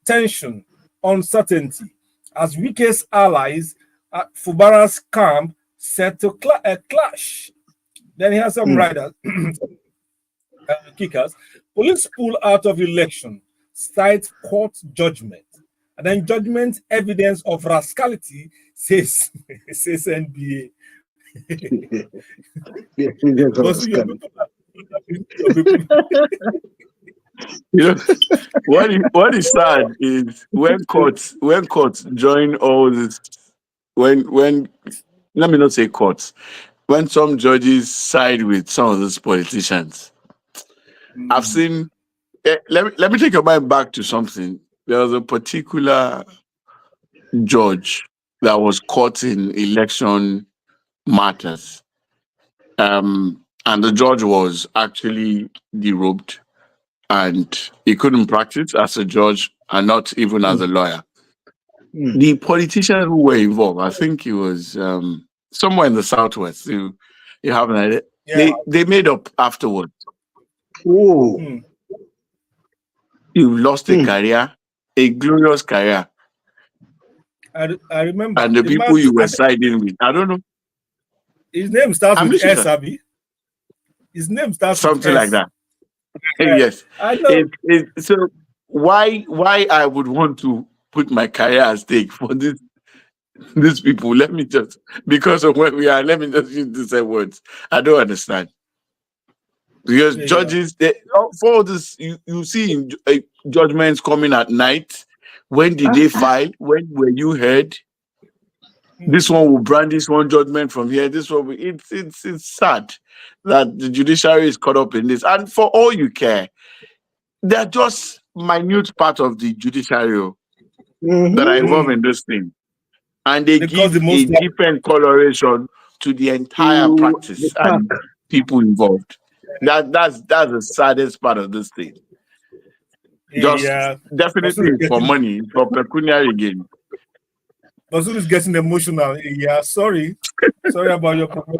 Tension, uncertainty. As weakest allies at Fubara's camp set to clash. Then he has some riders, kickers. Police pull out of election, cite court judgment. And then judgment evidence of rascality says NBA. You know, what is sad is when courts join all this, when let me not say courts, when some judges side with some of these politicians. I've seen. Let me take your mind back to something. There was a particular judge that was caught in election matters, and the judge was actually derobed, and he couldn't practice as a judge and not even as a lawyer. The politicians who were involved, I think it was somewhere in the southwest. You have an idea? Yeah. They made up afterwards. Oh. You've lost a career, a glorious career. I remember. And the people you were siding with, I don't know. His name starts with S, Abby. His name starts something with like that. Yes. I know. So why I would want to put my career at stake for these people? Let me just, because of where we are, let me just use these words. I don't understand. Because judges, for all this, you see judgments coming at night. When did they file? When were you heard? This one will brand this one judgment from here. This one, it's sad that the judiciary is caught up in this. And for all you care, they're just minute part of the judiciary that are involved in this thing, and they give a different coloration to the entire practice and people involved. That's the saddest part of this thing. Just definitely for money, for pecuniary gain. Basul is getting emotional. Yeah, sorry about your problem.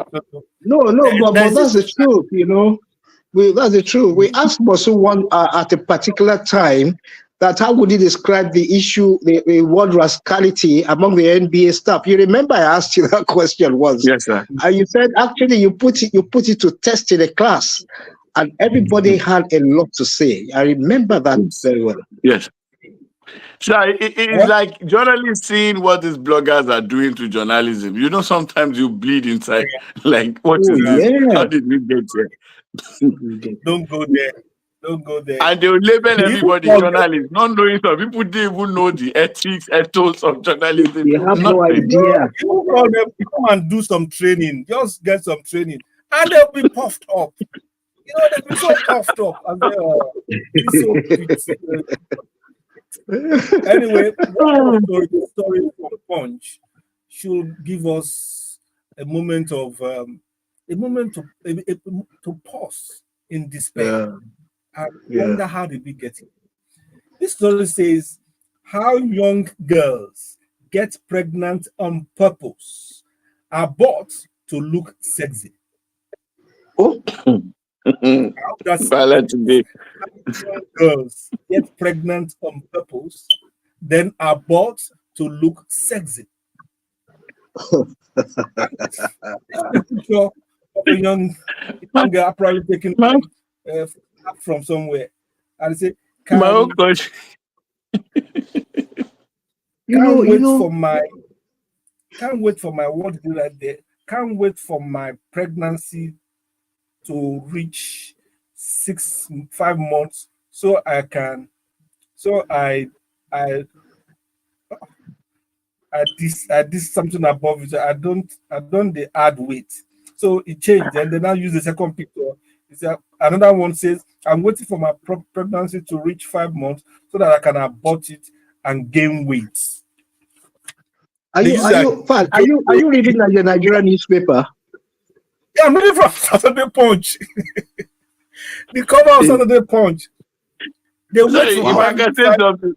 No, but that's the truth, you know. That's the truth. We asked Basul one at a particular time that how would he describe the issue, the word rascality among the NBA staff. You remember I asked you that question once. Yes, sir. And you said actually you put it to test in a class, and everybody had a lot to say. I remember that very well. Yes. So it's like journalists seeing what these bloggers are doing to journalism. You know, sometimes you bleed inside. Like, what is this? How did we get here? Don't go there. Don't go there. And they will label everybody journalist, not knowing some people didn't even know the ethics, ethos of journalism. They have no idea. You call them, you come and do some training, just get some training, and they'll be puffed up. You know, they'll be so puffed up. And so anyway, the story from Punch should give us a moment of to pause in despair. I wonder how did we get it. This story says how young girls get pregnant on purpose, are bought to look sexy. Oh, that's today. Young girls get pregnant on purpose, then are bought to look sexy. Picture of a young girl probably taking from somewhere, and say, can't wait for my what do right there. Can't wait for my pregnancy to reach 5 months, so I did something above it. I don't they add weight. So it changed, and then I use the second picture. Another one says, I'm waiting for my pregnancy to reach 5 months so that I can abort it and gain weight. Are you reading the Nigerian newspaper? Yeah, I'm reading from Saturday Punch. The cover of Saturday Punch. They wait for if I can say something.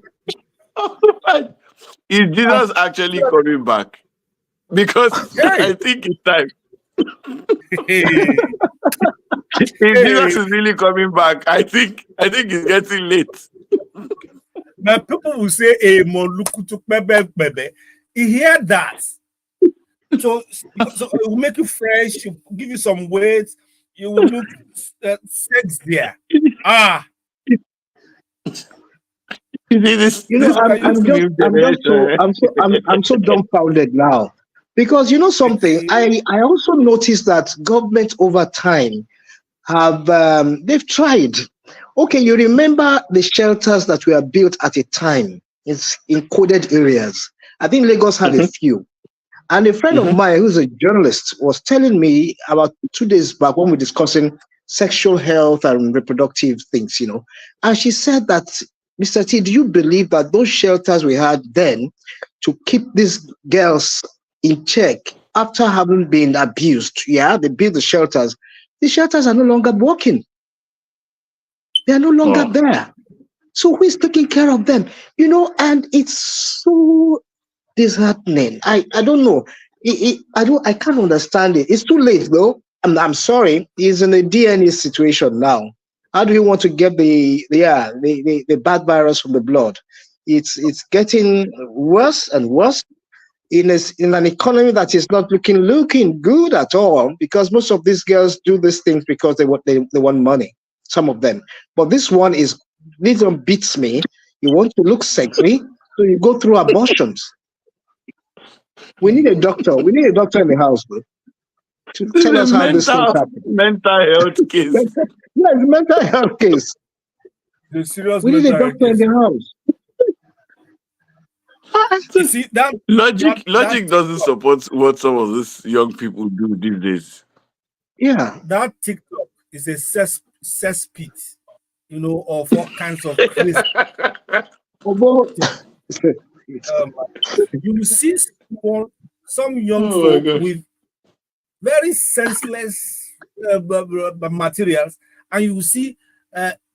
Is Jesus actually coming back? Because I think it's time. If Jesus is really coming back, I think it's getting late. Now people will say, "Hey, bebe." You hear that? So it will make you fresh. You give you some weight. You will look sex there. I'm so dumbfounded now, because you know something. I also noticed that government over time have they've tried. Okay, you remember the shelters that were built at a time in coded areas. I think Lagos had a few. And a friend of mine who's a journalist was telling me about 2 days back when we were discussing sexual health and reproductive things, you know. And she said that, Mr. T, do you believe that those shelters we had then to keep these girls in check after having been abused, they built the shelters are no longer working. They are no longer there. So who is taking care of them? You know, and it's so disheartening. I don't know. I can't understand it. It's too late though. I'm sorry. He's in a DNA situation now. How do you want to get the bad virus from the blood? It's getting worse and worse in an economy that is not looking good at all, because most of these girls do these things because they want money. Some of them, but this one beats me. You want to look sexy, so you go through abortions. We need a doctor. We need a doctor in the house, bro, to tell us how this thing happens. Mental health case. Yeah, it's a mental health case. The serious. We need a doctor in the house. You see that logic doesn't support what some of these young people do these days. Yeah, that TikTok is a cesspit, you know, of all kinds of crazy. You will see some young folk with very senseless materials, and you will see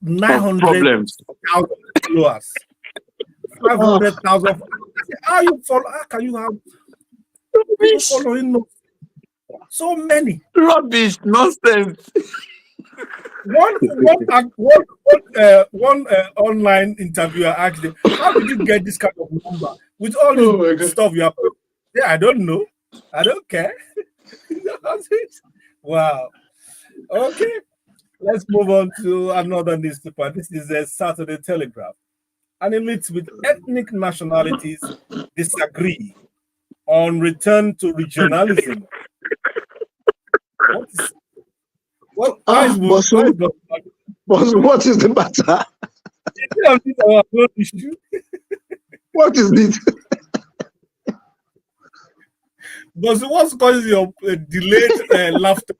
900,000 followers, 500,000. How can you have people following so many? Rubbish, nonsense. One online interviewer asked him, "How did you get this kind of number with all this stuff you have?" Yeah, I don't know. I don't care. That's it. Wow. Okay. Let's move on to another newspaper. This is a Saturday Telegraph. And elites with ethnic nationalities disagree on return to regionalism. What is the matter? What is it? But what's causing your delayed laughter?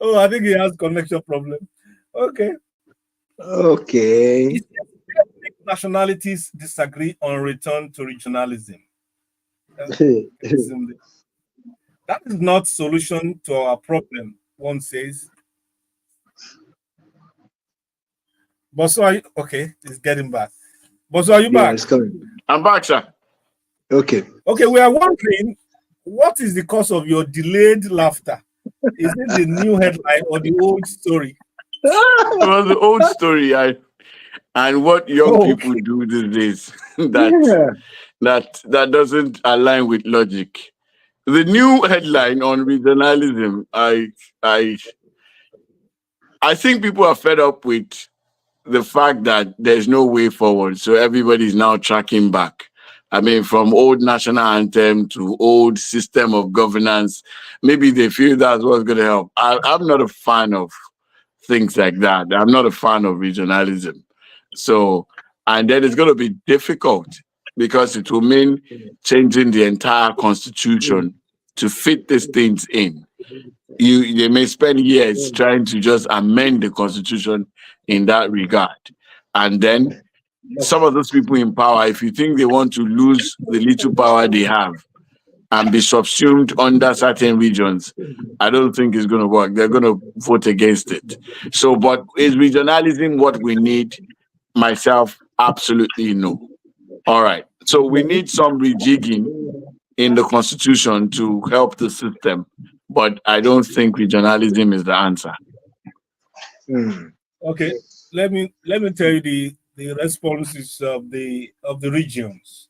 Oh, I think he has connection problem. Okay. Nationalities disagree on return to regionalism. That is not solution to our problem, one says. Bosso, are you okay? It's getting back. Bosso, are you back? It's coming. I'm back, sir. Okay, we are wondering, what is the cause of your delayed laughter? Is it the new headline or the old story? Well, the old story, and what young people do these days that doesn't align with logic. The new headline on regionalism, I think people are fed up with the fact that there's no way forward, so everybody's now tracking back. I mean, from old national anthem to old system of governance, maybe they feel that's what's going to help. I'm not a fan of things like that. I'm not a fan of regionalism. So, and then it's going to be difficult because it will mean changing the entire constitution to fit these things in. They may spend years trying to just amend the constitution in that regard. And then some of those people in power, if you think they want to lose the little power they have and be subsumed under certain regions, I don't think it's going to work. They're going to vote against it. So, but is regionalism what we need? Myself, absolutely no. All right. So we need some rejigging in the constitution to help the system, but I don't think regionalism is the answer. Okay, let me tell you the responses of the regions.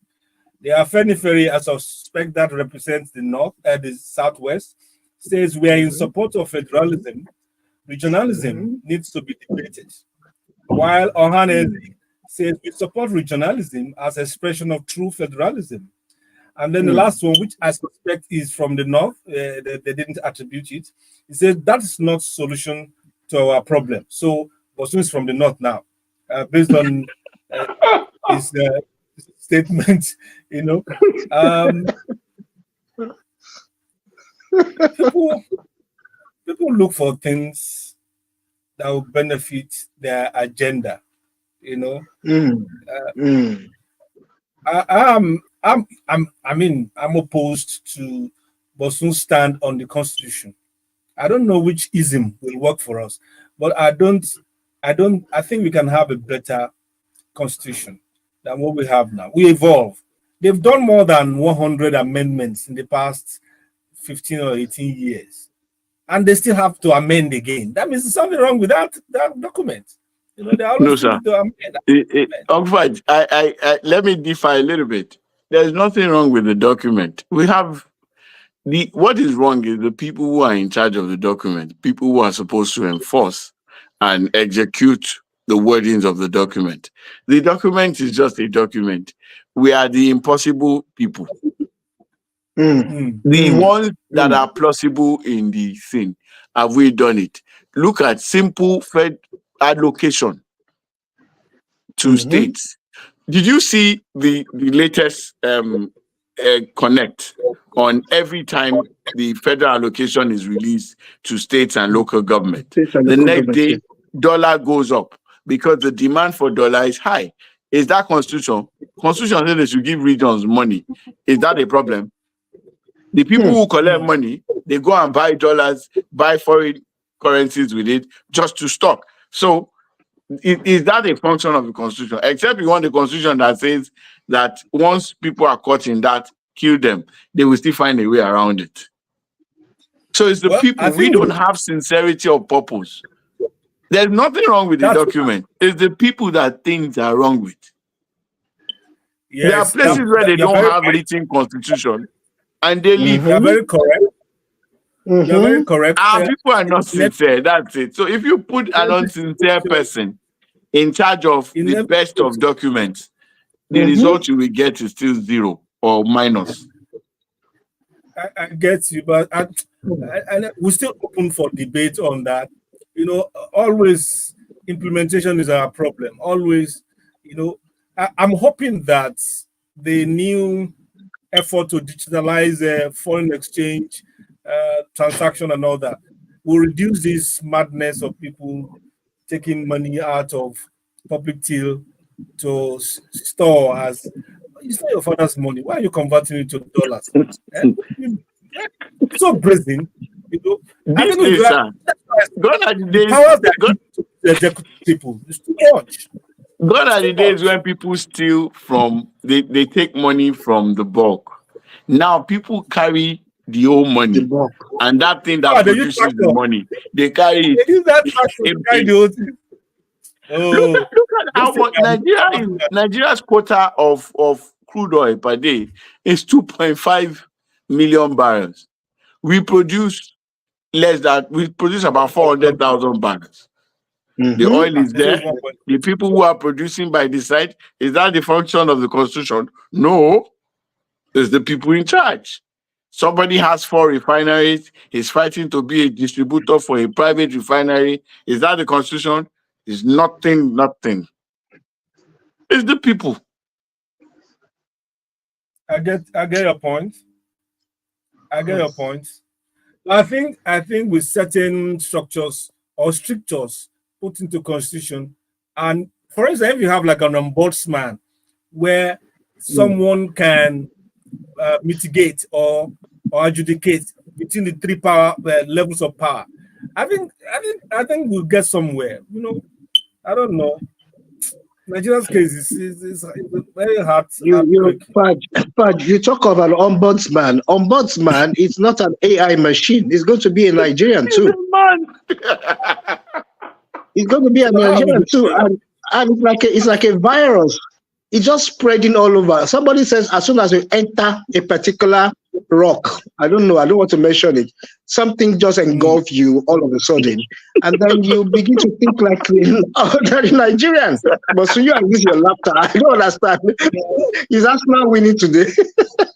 The Afenifere, I suspect that represents the north, the southwest, says we are in support of federalism. Regionalism needs to be debated. While Ohaneze says we support regionalism as expression of true federalism. And then the last one, which I suspect is from the north, they didn't attribute it. He said that is not solution to our problem. So Bosun is from the north now, based on his statement. You know, people look for things that will benefit their agenda. You know, I'm opposed to Bosun's stand on the Constitution. I don't know which ism will work for us, but I think we can have a better Constitution than what we have now. We evolve. They've done more than 100 amendments in the past 15 or 18 years, and they still have to amend again. That means there's something wrong with that document. You know, they always No, sir. to amend. Let me defy a little bit. There's nothing wrong with the document. We have what is wrong is the people who are in charge of the document, people who are supposed to enforce and execute the wordings of the document. The document is just a document. We are the impossible people. The ones that are plausible in the thing. Have we done it? Look at simple Fed allocation to states. Did you see the latest connect on every time the federal allocation is released to states and local government? The next day, dollar goes up because the demand for dollar is high. Is that constitution? Constitution says they should give regions money. Is that a problem? The people who collect money, they go and buy dollars, buy foreign currencies with it just to stock. So is that a function of the constitution? Except you want the constitution that says that once people are caught in that, kill them. They will still find a way around it. So it's the people. We don't have sincerity of purpose. There's nothing wrong with the document. It's the people that things are wrong with. Yes, there are places where they don't have written constitution and they leave. You're very correct. You're very correct. Our people are not sincere. That's it. So if you put an unsincere person in charge of the best of documents, the result you will get is still zero or minus. I get you, but we're still open for debate on that. You know, always implementation is our problem. Always, you know, I'm hoping that the new effort to digitalize foreign exchange transaction and all that will reduce this madness of people taking money out of public till to store as it's not your father's money. Why are you converting it to dollars? So brazen, you know. I don't know. Gone are the days. People, it's too much. Gone are the days when people steal from they take money from the bulk. Now people carry the whole money, and that thing that produces the money, they carry it. They use that to carry the whole thing. Look at how much Nigeria's quota of crude oil per day is 2.5 million barrels. We produce about 400,000 barrels. The oil is there. The people who are producing by the side, is that the function of the constitution? No, it's the people in charge. Somebody has 4 refineries. He's fighting to be a distributor for a private refinery. Is that the constitution? It's nothing. It's the people. I get your point. I think with certain structures or strictures put into constitution, and for instance, if you have like an ombudsman where someone can mitigate or adjudicate between the three power levels of power, I think we'll get somewhere. I don't know. Nigeria's case is very You, heartbreaking. Fudge, you talk of an ombudsman. Ombudsman is not an AI machine. It's going to be a Nigerian He's a too. man. It's going to be a So how will Nigerian too, they- and it's like a virus. It's just spreading all over. Somebody says as soon as you enter a particular rock, I don't know, I don't want to mention it, something just engulf you all of a sudden, and then you begin to think like ordinary Nigerian. But so you use your laptop. I don't understand. Is Arsenal winning today?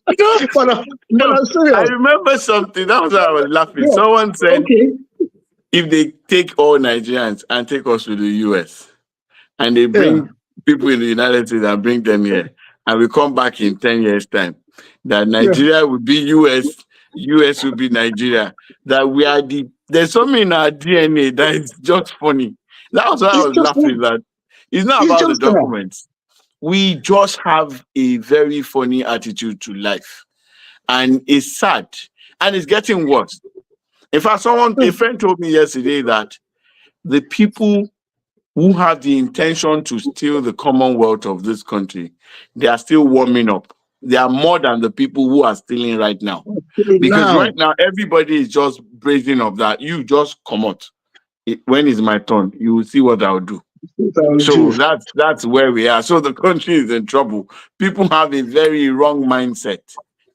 but, I'm I serious. remember something. That was why I was laughing. Yeah. Someone said Okay. if they take all Nigerians and take us to the US and they Yeah. bring people in the United States and bring them here, and we come back in 10 years' time, that Nigeria would be US, US would be Nigeria. That we are there's something in our DNA that is just funny. That was why I It's was just laughing. That it's not it's about the just there. documents. We just have a very funny attitude to life. And it's sad. And it's getting worse. In fact, a friend told me yesterday that the people who have the intention to steal the commonwealth of this country, they are still warming up. They are more than the people who are stealing right now. Because Now, right now, everybody is just brazen of that. You just come out. When it's my turn, you will see what I'll do. So that's where we are. So the country is in trouble. People have a very wrong mindset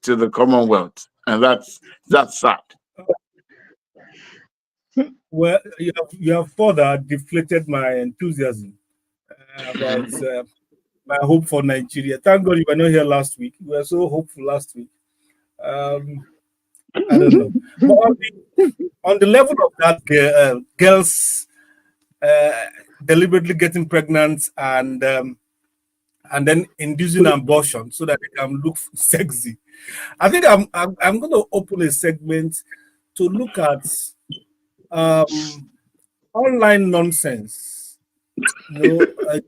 to the Commonwealth, and that's sad. Well, you have further deflated my enthusiasm about my hope for Nigeria. Thank God you were not here last week. We were so hopeful last week. I don't know. But on the level of that girls deliberately getting pregnant and then inducing abortion so that they can look sexy, I think I'm going to open a segment to look at online nonsense, the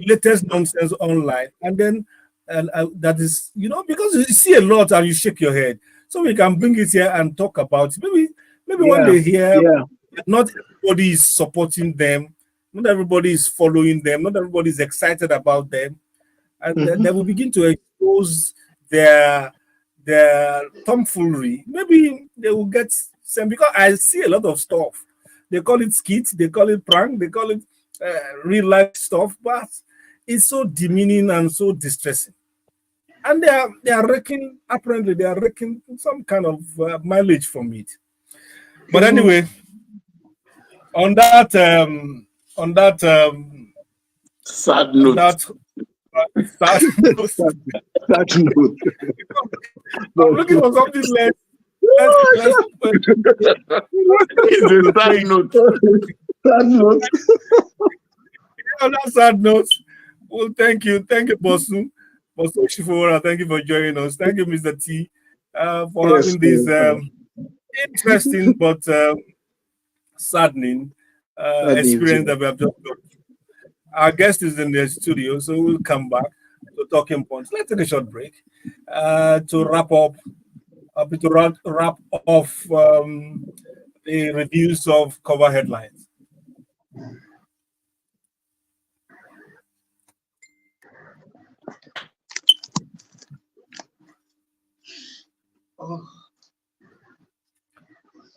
latest nonsense online, and then that is, because you see a lot and you shake your head, so we can bring it here and talk about it. Maybe when they hear not everybody is supporting them, not everybody is following them, not everybody is excited about them, and then they will begin to expose their tomfoolery. Maybe they will get some, because I see a lot of stuff. They call it skit, they call it prank, they call it real life stuff, but it's so demeaning and so distressing. And they are wrecking, apparently they are wrecking some kind of mileage from it. But anyway, on that sad note. Sad note. I'm looking for something less. It's a sad note. Sad note. On that sad note, well, thank you, Bosu Shifora. Thank you for joining us. Thank you, Mr. T, for having this interesting but saddening experience that we have just got. Our guest is in the studio, so we'll come back to talking points. Let's take a short break to wrap off the reviews of cover headlines.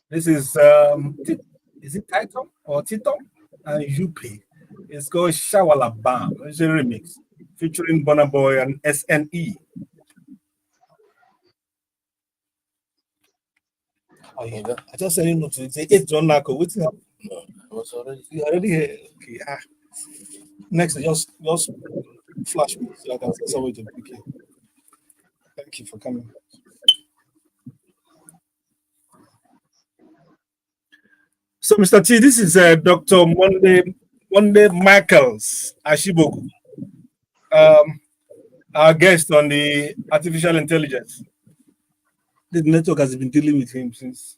This is it Title or Tito and Yupi? It's called Shawala Bam. It's a remix featuring Burna Boy and SNE. Oh yeah, I just sent him to say it's John Nako. What's happening? No, I was already here. Okay. Next, just flash me so I can say something. Okay. Thank you for coming. So, Mr. T, this is Dr. Monday Michaels Ashiboku, our guest on the artificial intelligence. The network has been dealing with him since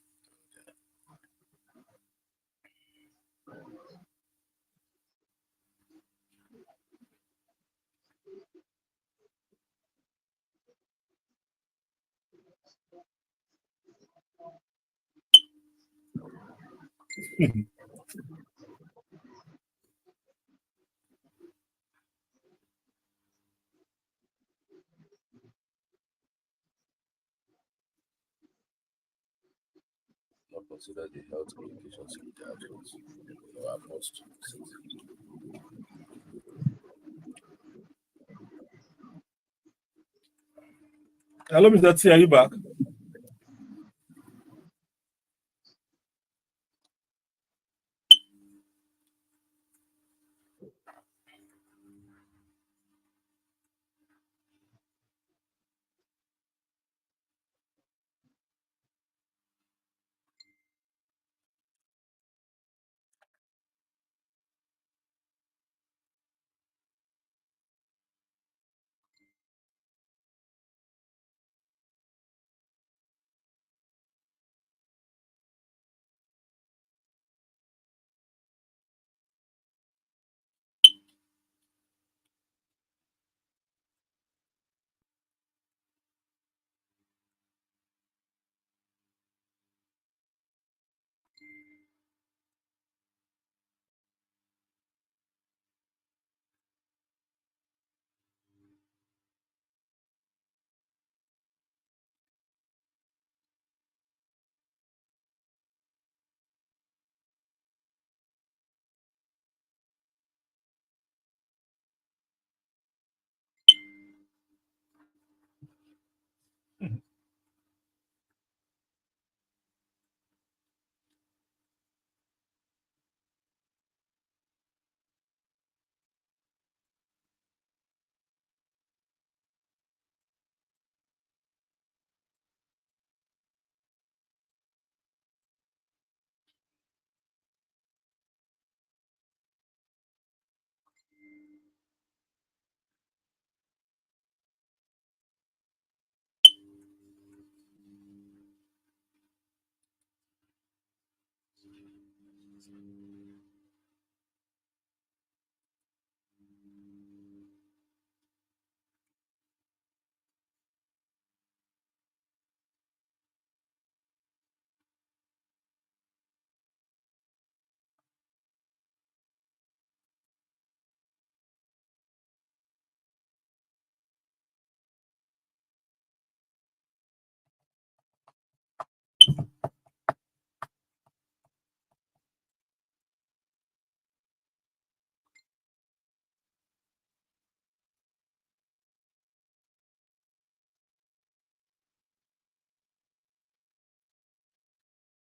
Not consider the health communications leader, but our most. Hello, Mr. T, are you back?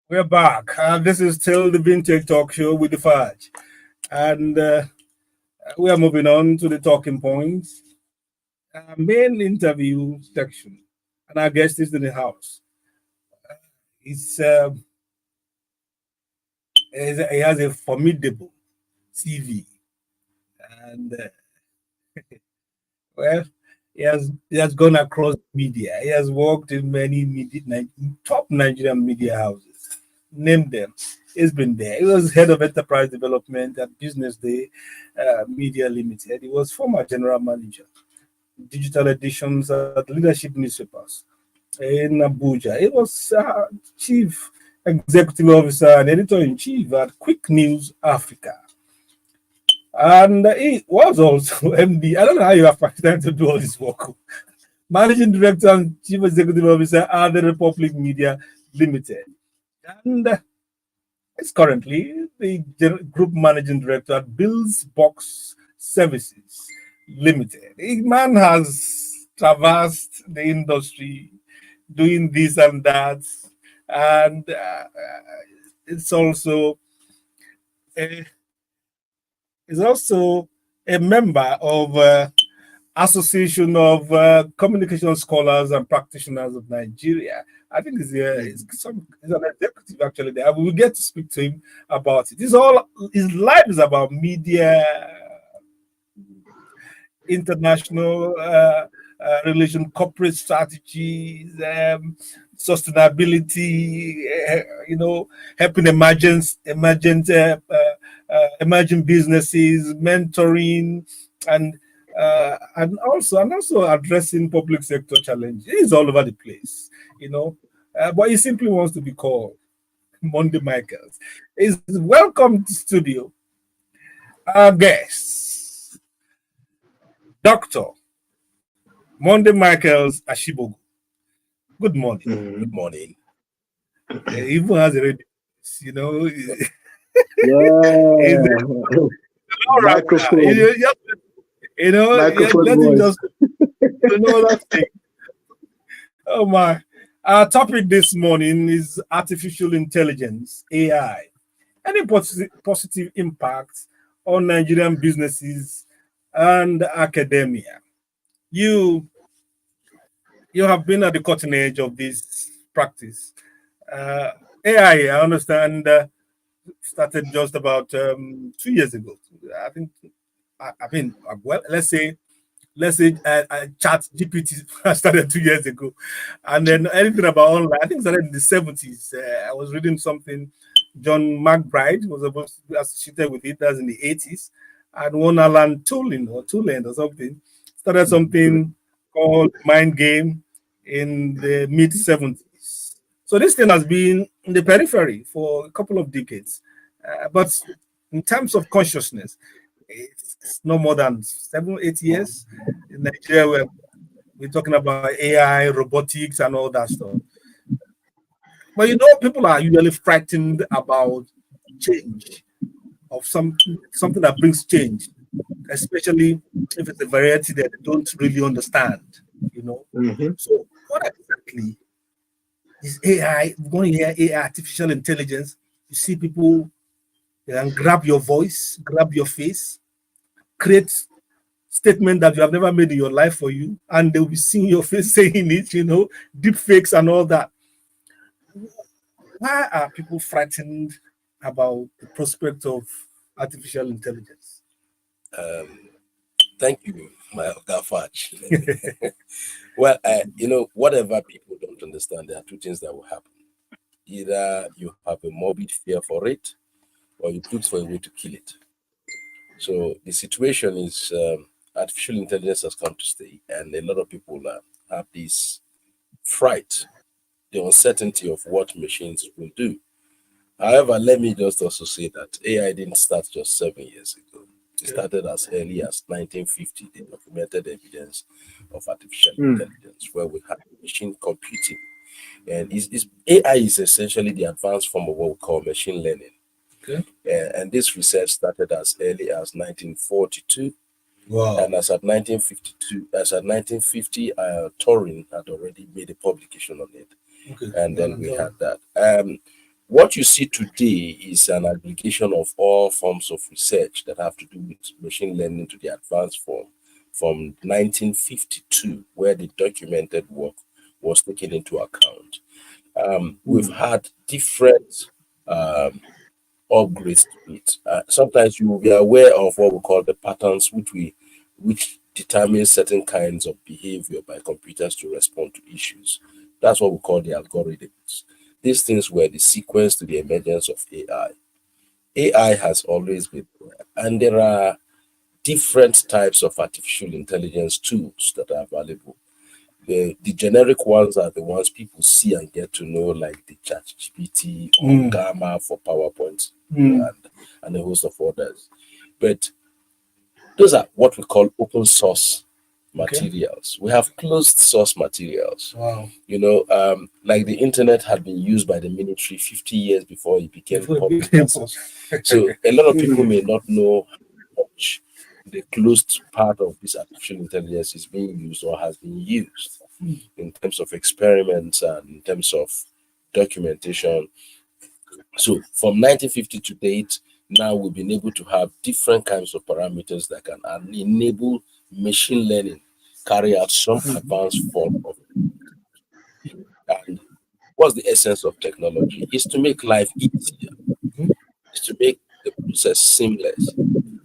We're back. This is still the Vintage Talk Show with the Fudge. And we are moving on to the talking points. Main interview section. And our guest is in the house. He's, he has a formidable CV. And, well, he has gone across media. He has worked in many top Nigerian media houses. Name them. He's been there. He was head of enterprise development at Business Day Media Limited. He was former general manager, digital editions at leadership newspapers in Abuja. He was chief executive officer and editor in chief at Quick News Africa. And he was also MD. I don't know how you have time to do all this work. Managing director and chief executive officer at the Republic Media Limited. And is currently the group managing director at Bill's Box Services Limited. The man has traversed the industry doing this and that, and it's also a, is also a member of Association of Communication Scholars and Practitioners of Nigeria. I think he's an executive actually there. We will get to speak to him about it. His life is about media, international relation, corporate strategies, sustainability, helping emerging businesses, mentoring, and And also addressing public sector challenges. He's all over the place, but he simply wants to be called Monday Michaels. Is welcome to studio. Our guest, Dr. Monday Michaels Ashibogu. Good morning. Good morning. He even has a radio, Yeah. Microphone. Microphone let him voice. just that thing. Oh my. Our topic this morning is artificial intelligence, AI. Any positive impact on Nigerian businesses and academia? You have been at the cutting edge of this practice. AI, I understand, started just about 2 years ago. I think. Well, let's say Chat GPT started 2 years ago, and then anything about online, I think started in the 70s. I was reading something. John McBride was supposed to be associated with it. That's in the 80s, and one Alan Turing or something started something called Mind Game in the mid 70s. So this thing has been in the periphery for a couple of decades, but in terms of consciousness, it's no more than 7-8 years in Nigeria. We're talking about AI, robotics, and all that stuff. But people are usually frightened about change, of something that brings change, especially if it's a variety that they don't really understand. So what exactly is AI? When you hear AI, artificial intelligence, you see people can grab your voice, grab your face, create statement that you have never made in your life for you, and they'll be seeing your face saying it, deep fakes and all that. Why are people frightened about the prospect of artificial intelligence? Thank you, my Gafach. Well, whatever people don't understand, there are two things that will happen. Either you have a morbid fear for it, or you look for a way to kill it. So the situation is artificial intelligence has come to stay, and a lot of people have this fright, the uncertainty of what machines will do. However, let me just also say that AI didn't start just 7 years ago. It started as early as 1950, the documented evidence of artificial intelligence, where we had machine computing. And AI is essentially the advanced form of what we call machine learning. Okay. And this research started as early as 1942. Wow. And as at 1950, Turing had already made a publication on it. Okay. And then we had that. What you see today is an aggregation of all forms of research that have to do with machine learning to the advanced form from 1952, where the documented work was taken into account. We've had different upgrades to it. Sometimes you will be aware of what we call the patterns, which determine certain kinds of behavior by computers to respond to issues. That's what we call the algorithms. These things were the sequence to the emergence of AI. AI has always been there, and there are different types of artificial intelligence tools that are available. The generic ones are the ones people see and get to know, like the ChatGPT or Gamma for PowerPoint and a host of others. But those are what we call open source materials. We have closed source materials. Wow. Like the internet had been used by the military 50 years before it became public access. So a lot of people may not know how much the closed part of this artificial intelligence is being used or has been used in terms of experiments and in terms of documentation. So from 1950 to date, now we've been able to have different kinds of parameters that can enable machine learning carry out some advanced form of it. And what's the essence of technology? Is to make life easier. Is to make the process seamless.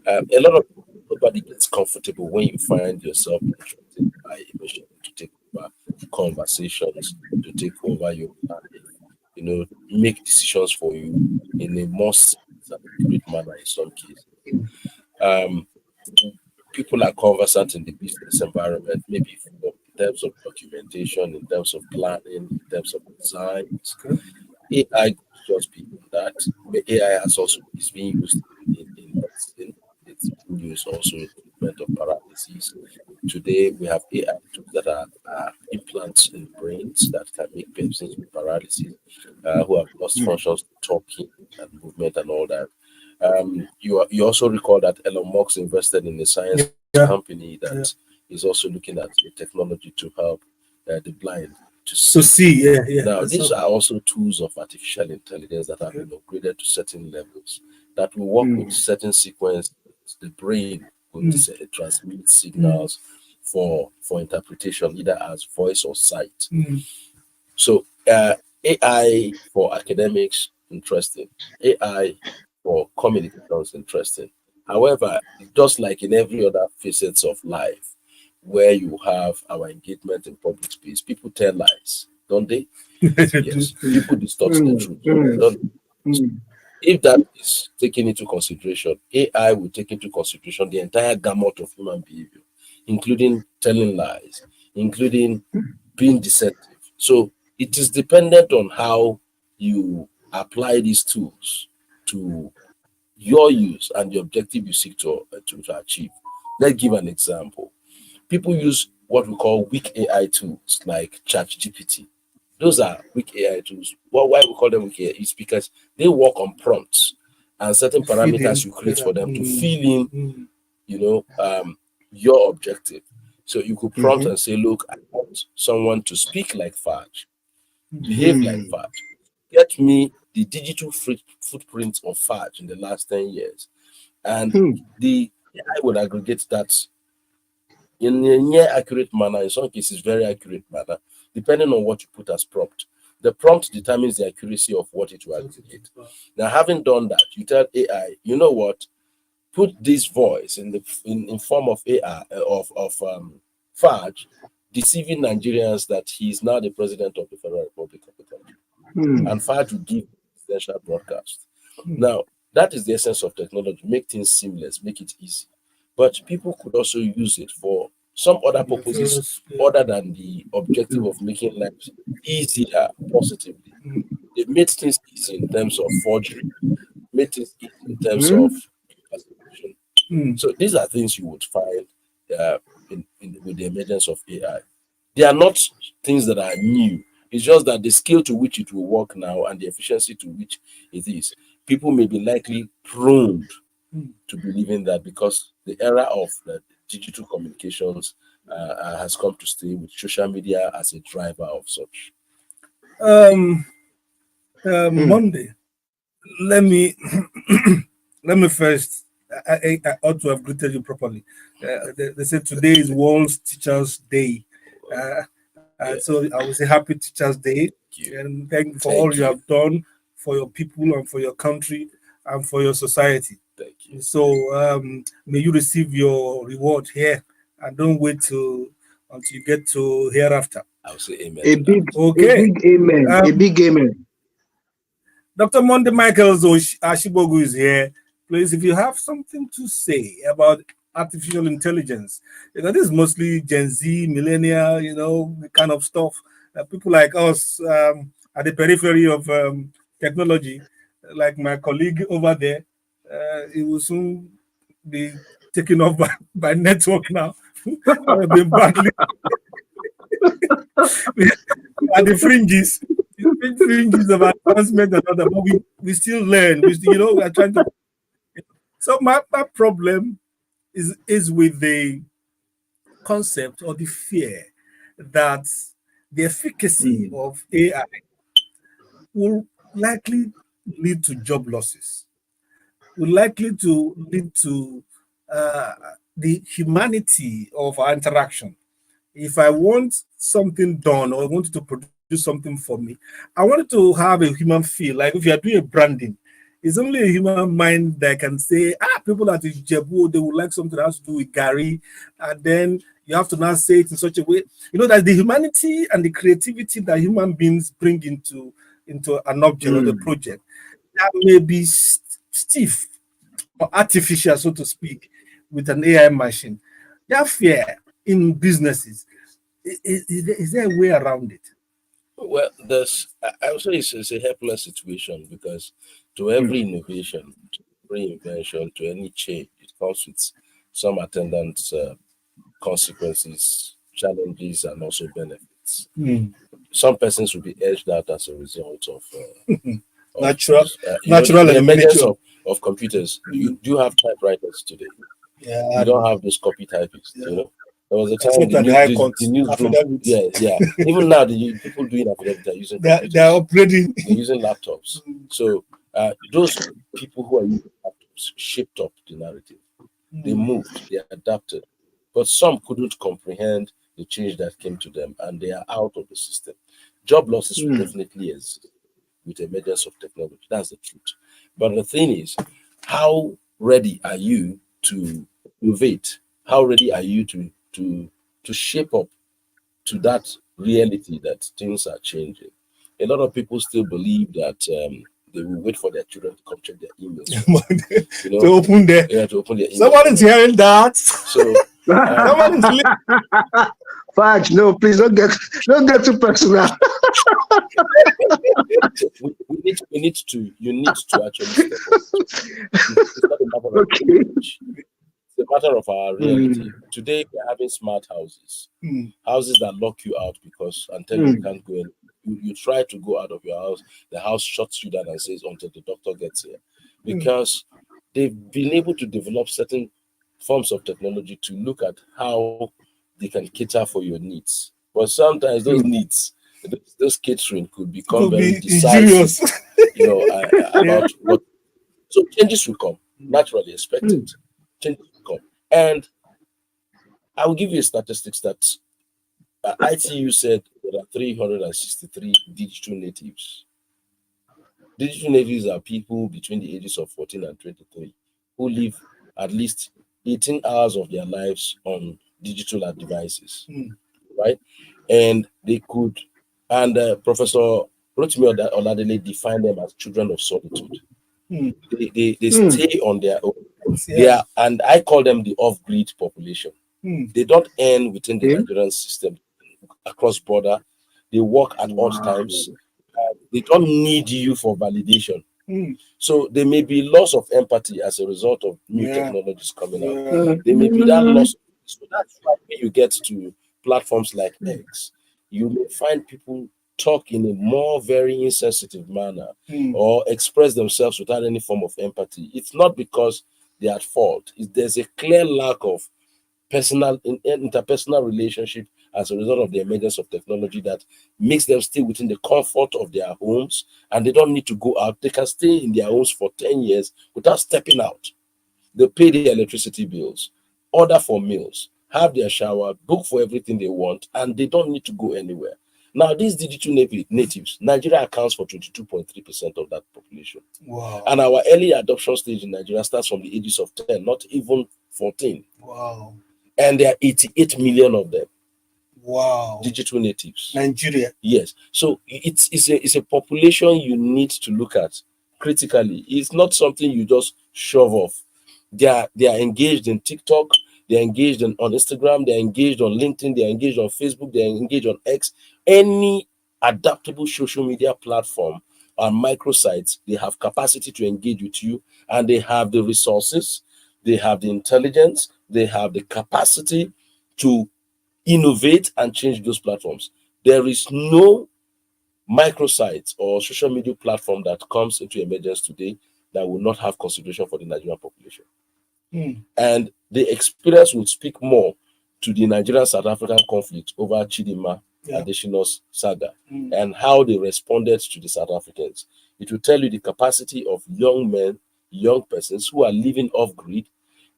A lot of nobody gets comfortable when you find yourself instructed by a machine to take over conversations, to take over your life, make decisions for you in a more accurate manner in some cases. people are conversant in the business environment, maybe in terms of documentation, in terms of planning, in terms of designs. AI goes just beyond that. AI has also is being used in medicine. It's being used also in treatment of paralysis. Today we have AI tools that are implants in brains that can make persons with paralysis who have lost functions, talking and movement and all that. You also recall that Elon Musk invested in a science company that is also looking at the technology to help the blind to see. Now, these are also tools of artificial intelligence that have been upgraded to certain levels that will work with certain sequence. The brain will transmit signals for interpretation, either as voice or sight. So, AI for academics, interesting. AI for communications, interesting. However, just like in every other facets of life, where you have our engagement in public space, people tell lies, don't they? Yes, people distort the truth. Don't they? If that is taken into consideration, AI will take into consideration the entire gamut of human behavior, including telling lies, including being deceptive. So it is dependent on how you apply these tools to your use and the objective you seek to achieve. Let's give an example. People use what we call weak AI tools like ChatGPT. Those are weak AI tools. Well, why we call them weak AI is because they work on prompts and certain parameters you create for them to fill in, your objective. So you could prompt and say, look, I want someone to speak like Fudge, behave like Fudge. Get me the digital footprint of Fudge in the last 10 years. And the AI would aggregate that in a near accurate manner, in some cases, very accurate manner, depending on what you put as prompt. The prompt determines the accuracy of what it will aggregate. Now, having done that, you tell AI, you know what? Put this voice in form of AI of Fudge, deceiving Nigerians that he is now the president of the Federal Republic of the country, and Fudge will give presidential broadcast. Now, that is the essence of technology: make things seamless, make it easy. But people could also use it for some other purposes other than the objective of making life easier positively. They made things easy in terms of forgery, made things easy in terms of impersonation. So these are things you would find with the emergence of AI. They are not things that are new. It's just that the scale to which it will work now and the efficiency to which it is, people may be likely prone to believe in that because the era of the digital communications has come to stay with social media as a driver of such. Monday, let me first. I ought to have greeted you properly. They said today is World Teachers Day. So I will say Happy Teachers Day, and thank you for all you have done for your people and for your country and for your society. Thank you. So may you receive your reward here, and don't wait until you get to hereafter. I'll say amen. A big amen. A big amen. Dr. Monday Michaels Ashibogu is here. Please, if you have something to say about artificial intelligence, this is mostly Gen Z, millennial, the kind of stuff. People like us at the periphery of technology, like my colleague over there, it will soon be taken off by network now. I've been badly at the fringes of advancement and other, but we still learn. We are trying to. So my problem is with the concept or the fear that the efficacy of AI will likely lead to job losses, will likely to lead to the humanity of our interaction. If I want something done or I want you to produce something for me, I want it to have a human feel. Like if you are doing a branding, it's only a human mind that can say, people at Ijebu, they would like something that has to do with Gary. And then you have to now say it in such a way, that the humanity and the creativity that human beings bring into an object or the project, that may be stiff or artificial, so to speak. with an AI machine. That fear in businesses, is there a way around it? Well, I would say it's a helpless situation, because to every innovation, to every invention, to any change, it comes with some attendant consequences, challenges, and also benefits. Some persons will be edged out as a result of Natural the emergence elimination. of computers. Do you have typewriters today? Yeah, You don't have those copy typists. Yeah. There was a time Except at the High Court, the newsroom. affidavits. Yeah. Even now, people doing affidavits are using computers. They're upgrading. They're using laptops. So those people who are using laptops shaped up the narrative. They moved, they adapted, but some couldn't comprehend the change that came to them, and they are out of the system. Job losses will definitely exist with the emergence of technology. That's the truth. But the thing is, how ready are you to innovate? How ready are you to shape up to that reality that things are changing? A lot of people still believe that they will wait for their children to come check their emails. To open their emails. Somebody's hearing that. So somebody's Fudge, no, please don't get too personal. you need to actually step up. It's not a matter of age. It's a matter of our reality. Today we're having smart houses. Houses that lock you out because until you can't go in. You try to go out of your house, the house shuts you down and says until the doctor gets here. Because they've been able to develop certain forms of technology to look at how they can cater for your needs. But sometimes those needs, those catering could become very decisive, about what. So changes will come, naturally expected. Changes will come. And I will give you a statistics that ITU said there are 363 digital natives. Digital natives are people between the ages of 14 and 23 who live at least 18 hours of their lives on digital devices, right? And they could, and Professor Rotimi Oladele defined them as children of solitude. They stay on their own. They are, and I call them the off-grid population. They don't earn within the Nigerian system across border. They work at odd times. They don't need you for validation. So there may be loss of empathy as a result of new technologies coming out. There may be that loss. So that's why when you get to platforms like X, you may find people talk in a more very insensitive manner or express themselves without any form of empathy. It's not because they're at fault. There's a clear lack of interpersonal relationship as a result of the emergence of technology that makes them stay within the comfort of their homes, and they don't need to go out. They can stay in their homes for 10 years without stepping out. They pay their electricity bills, order for meals, have their shower, book for everything they want, and they don't need to go anywhere. Now, these digital natives, Nigeria accounts for 22.3% of that population. Wow. And our early adoption stage in Nigeria starts from the ages of 10, not even 14. Wow. And there are 88 million of them. Wow. Digital natives. Nigeria. Yes. So it's a population you need to look at critically. It's not something you just shove off. They are engaged in TikTok, they're engaged on Instagram, they're engaged on LinkedIn, they're engaged on Facebook, they're engaged on X. Any adaptable social media platform and microsites, they have capacity to engage with you, and they have the resources, they have the intelligence, they have the capacity to innovate and change those platforms. There is no microsite or social media platform that comes into emergence today that will not have consideration for the Nigerian population. And the experience will speak more to the Nigerian-South African conflict over Chidinma Adesina's saga and how they responded to the South Africans. It will tell you the capacity of young men, young persons who are living off-grid,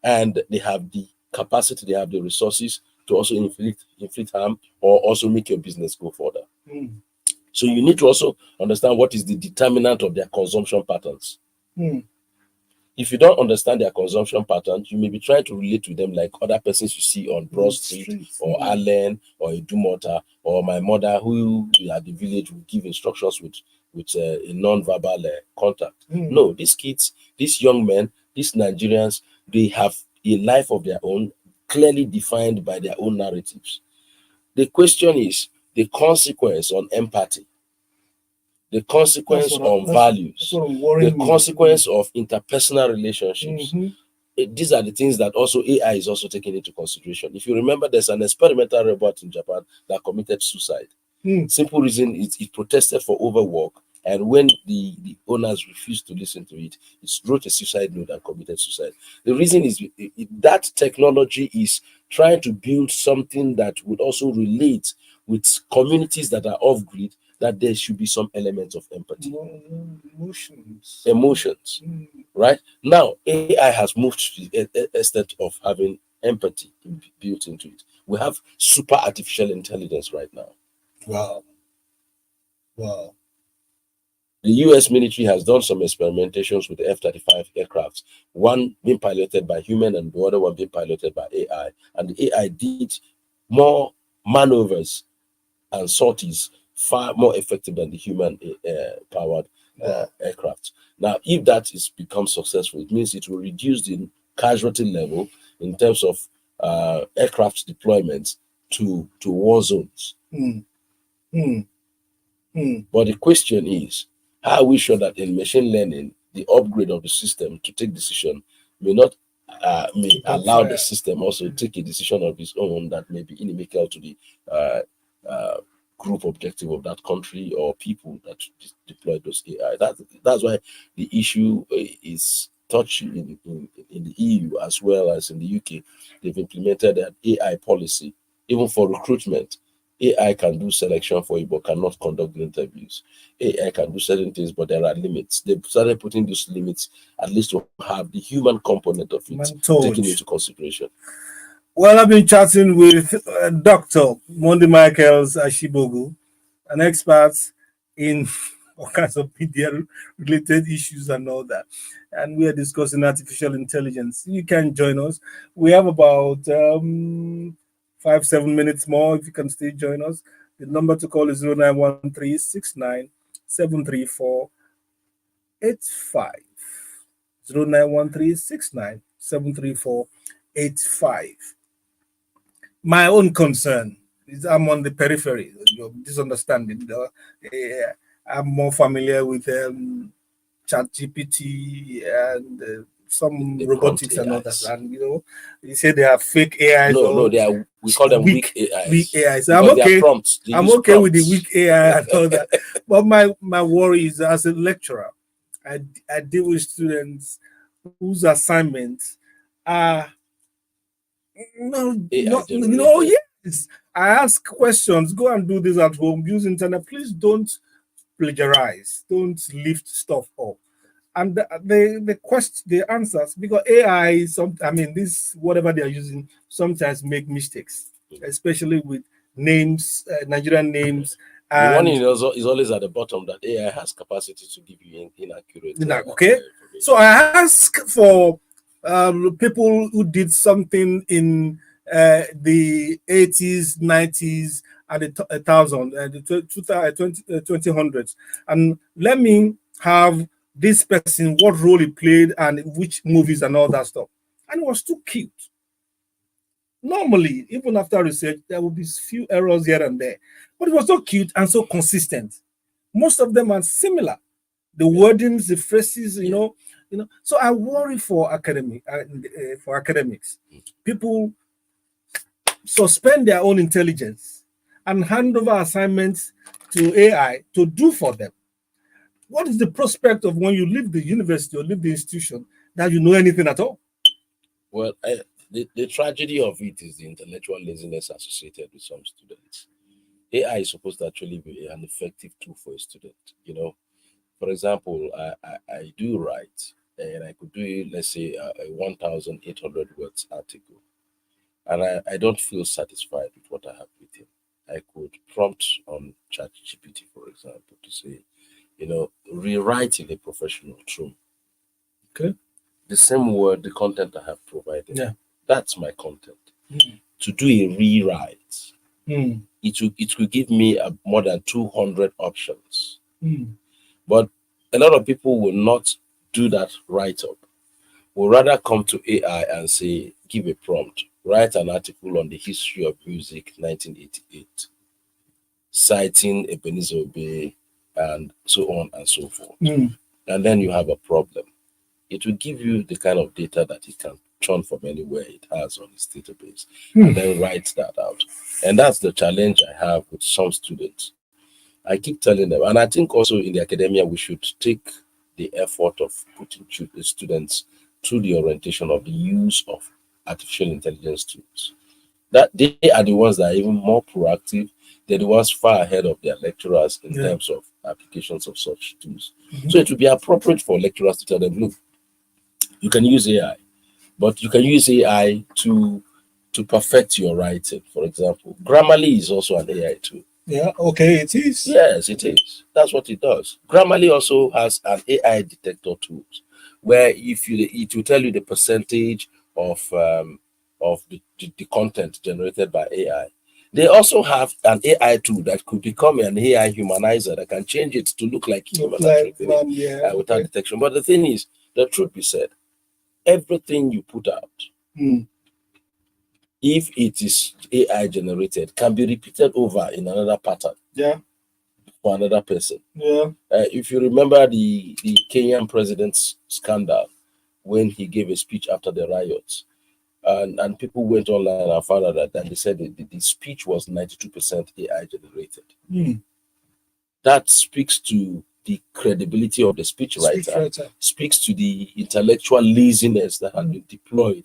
and they have the capacity, they have the resources to also inflict harm or also make your business go further. So you need to also understand what is the determinant of their consumption patterns. If you don't understand their consumption patterns, you may be trying to relate to them like other persons you see on Broad Street or Allen or Idumota or my mother who at the village will give instructions with a non-verbal contact. No, these kids, these young men, these Nigerians, they have a life of their own, clearly defined by their own narratives. The question is the consequence on empathy, the consequence on values, the consequence of interpersonal relationships. These are the things that also AI is also taking into consideration. If you remember, there's an experimental robot in Japan that committed suicide. Simple reason is it protested for overwork, and when the owners refused to listen to it, it wrote a suicide note and committed suicide. The reason is that technology is trying to build something that would also relate with communities that are off-grid, that there should be some element of empathy. Emotions. Right? Now, AI has moved to the extent of having empathy built into it. We have super artificial intelligence right now. Wow. The US military has done some experimentations with the F-35 aircrafts, one being piloted by human and the other one being piloted by AI. And the AI did more maneuvers and sorties far more effective than the human powered aircraft. Now, if that is become successful, it means it will reduce the casualty level in terms of aircraft deployments to war zones. But the question is, how are we sure that in machine learning, the upgrade of the system to take decision may not allow the system also to take a decision of its own that may be inimical to the group objective of that country or people that deploy those AI. That's why the issue is touching in the EU as well as in the UK. They've implemented an AI policy, even for recruitment. AI can do selection for you, but cannot conduct the interviews. AI can do certain things, but there are limits. They've started putting those limits, at least to have the human component of it taken into consideration. Well, I've been chatting with Dr. Monday Michaels Ashibogu, an expert in all kinds of media-related issues and all that. And we are discussing artificial intelligence. You can join us. We have about 5-7 minutes more if you can still join us. The number to call is 091369 73485. 091369 73485. My own concern is I'm on the periphery. This understanding. I'm more familiar with ChatGPT and some robotics and others. And you say they are fake AIs. No, they are. We call them weak AIs. Weak AIs. So I'm okay. I'm okay with the weak AI and all that. But my worry is, as a lecturer, I deal with students whose assignments are yes. I ask questions. Go and do this at home. Use internet. Please don't plagiarize. Don't lift stuff up. And the answers, because AI, this whatever they are using sometimes make mistakes, especially with names, Nigerian names. The one is always at the bottom that AI has capacity to give you inaccurate. Okay, so I ask for people who did something in the 80s, 90s, and the 2000s, and let me have this person, what role he played, and which movies and all that stuff. And it was too cute. Normally, even after research, there will be few errors here and there, but it was so cute and so consistent. Most of them are similar. The wordings, the phrases, you know. So I worry for academics. People suspend their own intelligence and hand over assignments to AI to do for them. What is the prospect of when you leave the university or leave the institution that you know anything at all? Well, the tragedy of it is the intellectual laziness associated with some students. AI is supposed to actually be an effective tool for a student. For example, I do write, and I could do, let's say, a 1,800 words article, and I don't feel satisfied with what I have written. I could prompt on ChatGPT, for example, to say, rewrite in a professional tone. Okay. The same word, the content I have provided. Yeah. That's my content. To do a rewrite, it will give me more than 200 options. But a lot of people will not do that write-up. will rather come to AI and say, give a prompt, write an article on the history of music 1988, citing Ebenezer Obey and so on and so forth. And then you have a problem. It will give you the kind of data that it can churn from anywhere it has on its database and then write that out. And that's the challenge I have with some students. I keep telling them, and I think also in the academia, we should take the effort of putting students through the orientation of the use of artificial intelligence tools. That they are the ones that are even more proactive. They're the ones far ahead of their lecturers in terms of applications of such tools. So it would be appropriate for lecturers to tell them, look, you can use AI, but you can use AI to perfect your writing. For example, Grammarly is also an AI tool. Yeah, okay, it is. Yes, it is. That's what it does. Grammarly also has an AI detector tools where if you it will tell you the percentage of the content generated by AI. They also have an AI tool that could become an AI humanizer that can change it to look like human without detection. But the thing is, the truth be said, everything you put out, if it is AI generated, can be repeated over in another pattern. Yeah. For another person. Yeah. If you remember the Kenyan president's scandal when he gave a speech after the riots, and people went online and found out that they said the speech was 92% AI generated. That speaks to the credibility of the speechwriter, speaks to the intellectual laziness that has been deployed.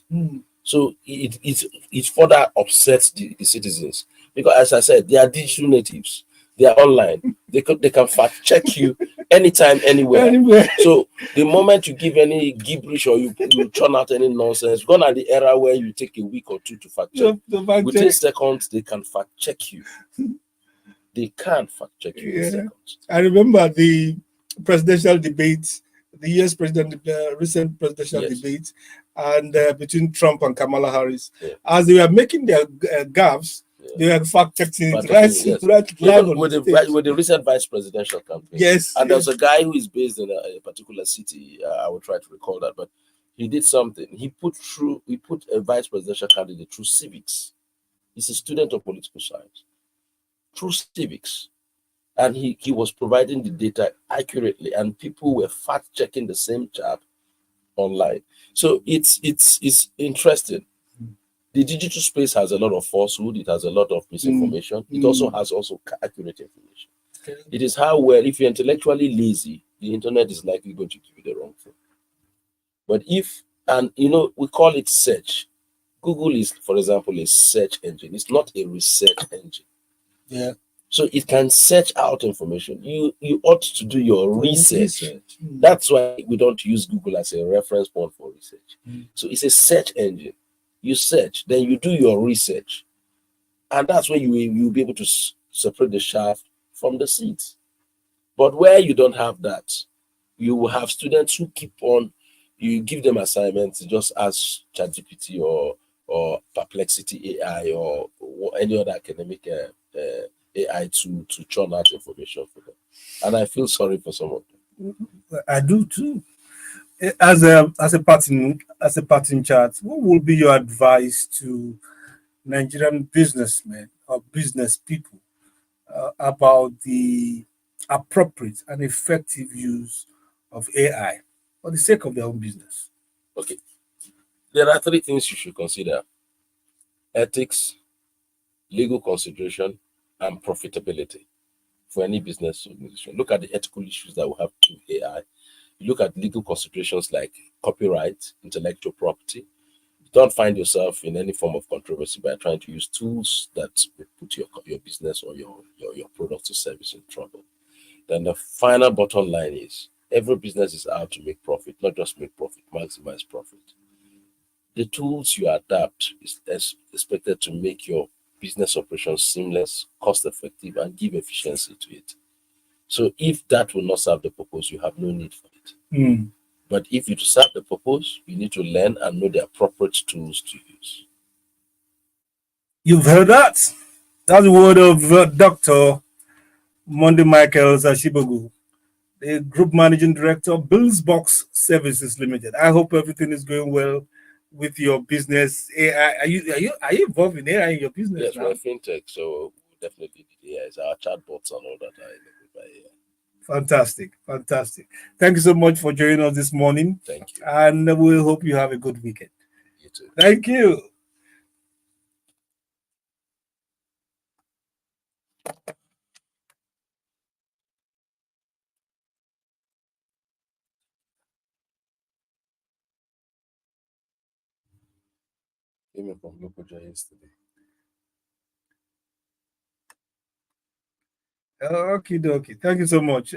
So it further upsets the citizens because, as I said, they are digital natives. They are online. They can fact check you anytime, anywhere. So the moment you give any gibberish or you churn out any nonsense, gone are the era where you take a week or two to fact check. Within seconds, they can fact check you. They can fact check you in seconds. I remember the presidential debates, the US recent presidential debates, and between Trump and Kamala Harris. As they were making their gaffes, they were fact checking it with the recent vice presidential campaign. And there's a guy who is based in a particular city. I will try to recall that, but he did something. He put a vice presidential candidate through civics. He's a student of political science. Through civics. And he was providing the data accurately, and people were fact checking the same chap online. So it's interesting. The digital space has a lot of falsehood. It has a lot of misinformation. It also has accurate information. It is how if you're intellectually lazy, the internet is likely going to give you the wrong thing. But we call it search. Google is, for example, a search engine. It's not a research engine. Yeah. So it can search out information. You ought to do your research. That's why we don't use Google as a reference point for research. So it's a search engine. You search, then you do your research. And that's when you'll be able to separate the shaft from the seeds. But where you don't have that, you will have students who keep on, you give them assignments, just ask ChatGPT or Perplexity AI or any other academic AI to churn out information for them. And I feel sorry for some of them. I do too. As a parting chat, what would be your advice to Nigerian businessmen or business people about the appropriate and effective use of AI for the sake of their own business? Okay. There are three things you should consider: ethics, legal consideration, and profitability for any business organization. Look at the ethical issues that we have to AI. You look at legal considerations like copyright, intellectual property. You don't find yourself in any form of controversy by trying to use tools that will put your business or your product or service in trouble. Then the final bottom line is every business is out to make profit, not just make profit, maximize profit. The tools you adapt is expected to make your business operations seamless, cost-effective, and give efficiency to it. So if that will not serve the purpose, you have no need for it. But if you serve the purpose, you need to learn and know the appropriate tools to use. You've heard that? That's the word of Dr. Monday Michael Zashibogu, the Group Managing Director, Bill's Box Services Limited. I hope everything is going well with your business. AI, are you involved in AI in your business? Yes, now? we're fintech, so definitely the AI is our chatbots and all that are enabled by AI. Fantastic, fantastic. Thank you so much for joining us this morning. Thank you. And we hope you have a good weekend. You too. Thank you. Came in from Lokoja yesterday. Okay, dokie. Thank you so much.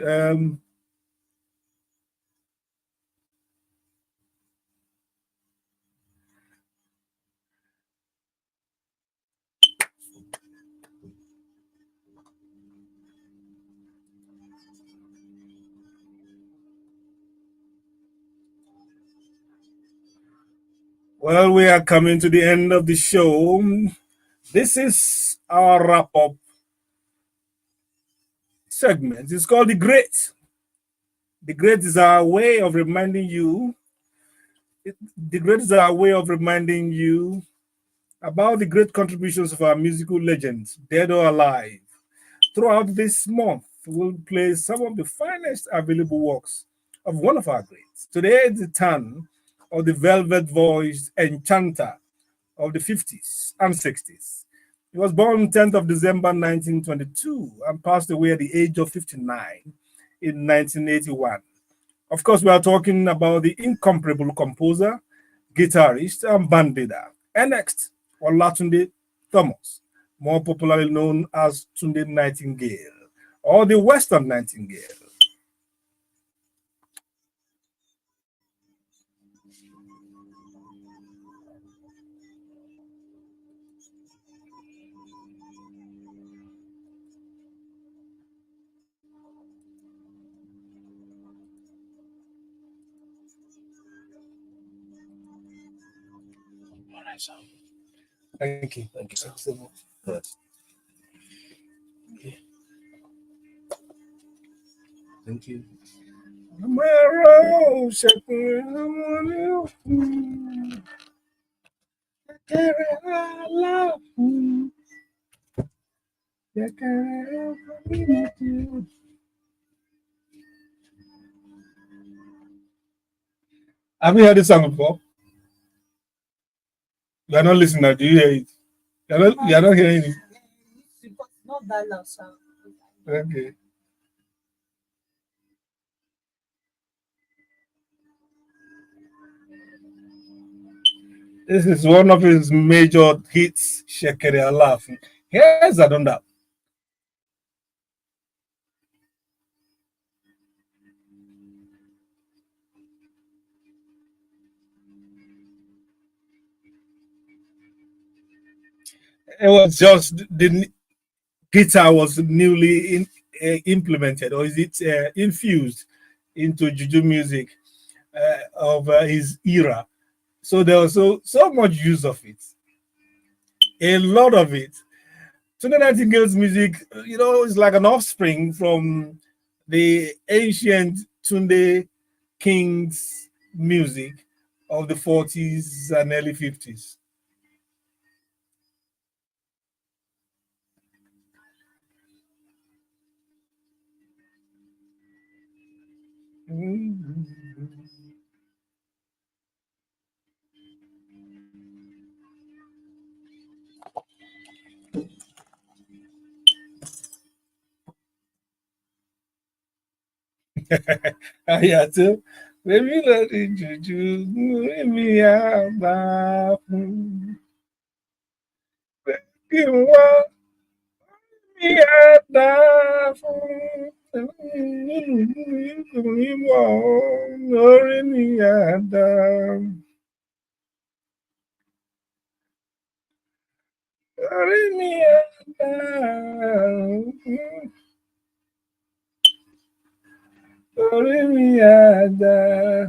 Well, we are coming to the end of the show. This is our wrap up segment. It's called The Great. The Great is our way of reminding you. The Great is our way of reminding you about the great contributions of our musical legends, dead or alive. Throughout this month, we'll play some of the finest available works of one of our greats. Today is the turn of the velvet voiced enchanter of the 50s and 60s. He was born 10th of December 1922 and passed away at the age of 59 in 1981. Of course, we are talking about the incomparable composer, guitarist, and band leader, NX Olatunde Thomas, more popularly known as Tunde Nightingale, or the Western Nightingale. Thank you. Thank you, sir. So much. Yes. Thank you. Have you heard this song before? You are not listening. Do you hear it? You are not hearing it. Not that loud sound. Okay. This is one of his major hits, Shekere Alaf. Here's Adonda. It was just the guitar was newly implemented, or is it infused into juju music of his era? So there was so much use of it, a lot of it. Tunde Nightingale's music, is like an offspring from the ancient Tunde King's music of the 40s and early 50s. Yeah, too. Baby, let it juju, me out. Me out. Lórí mi àdá. Lórí mi àdá. Lórí mi àdá.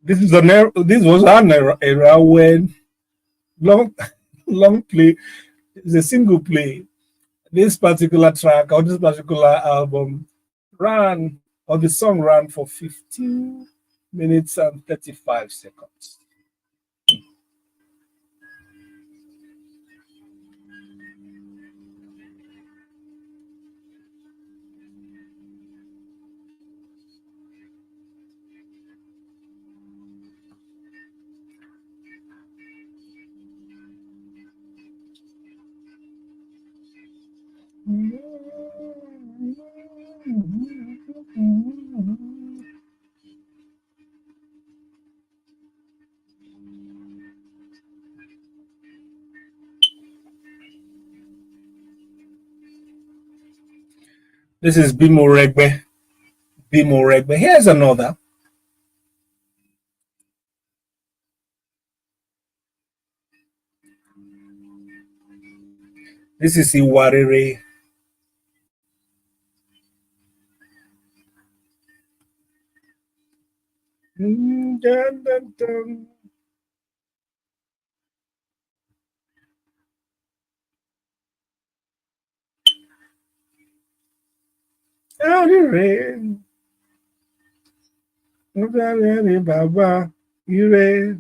This was an era when long long play is a single play. This particular track or this particular album ran, or the song ran for 15 minutes and 35 seconds. This is Bimo Regbe. Bimo Regbe. Here's another. This is Iwarere. Dun, dun, dun. Rain. Baba, ire.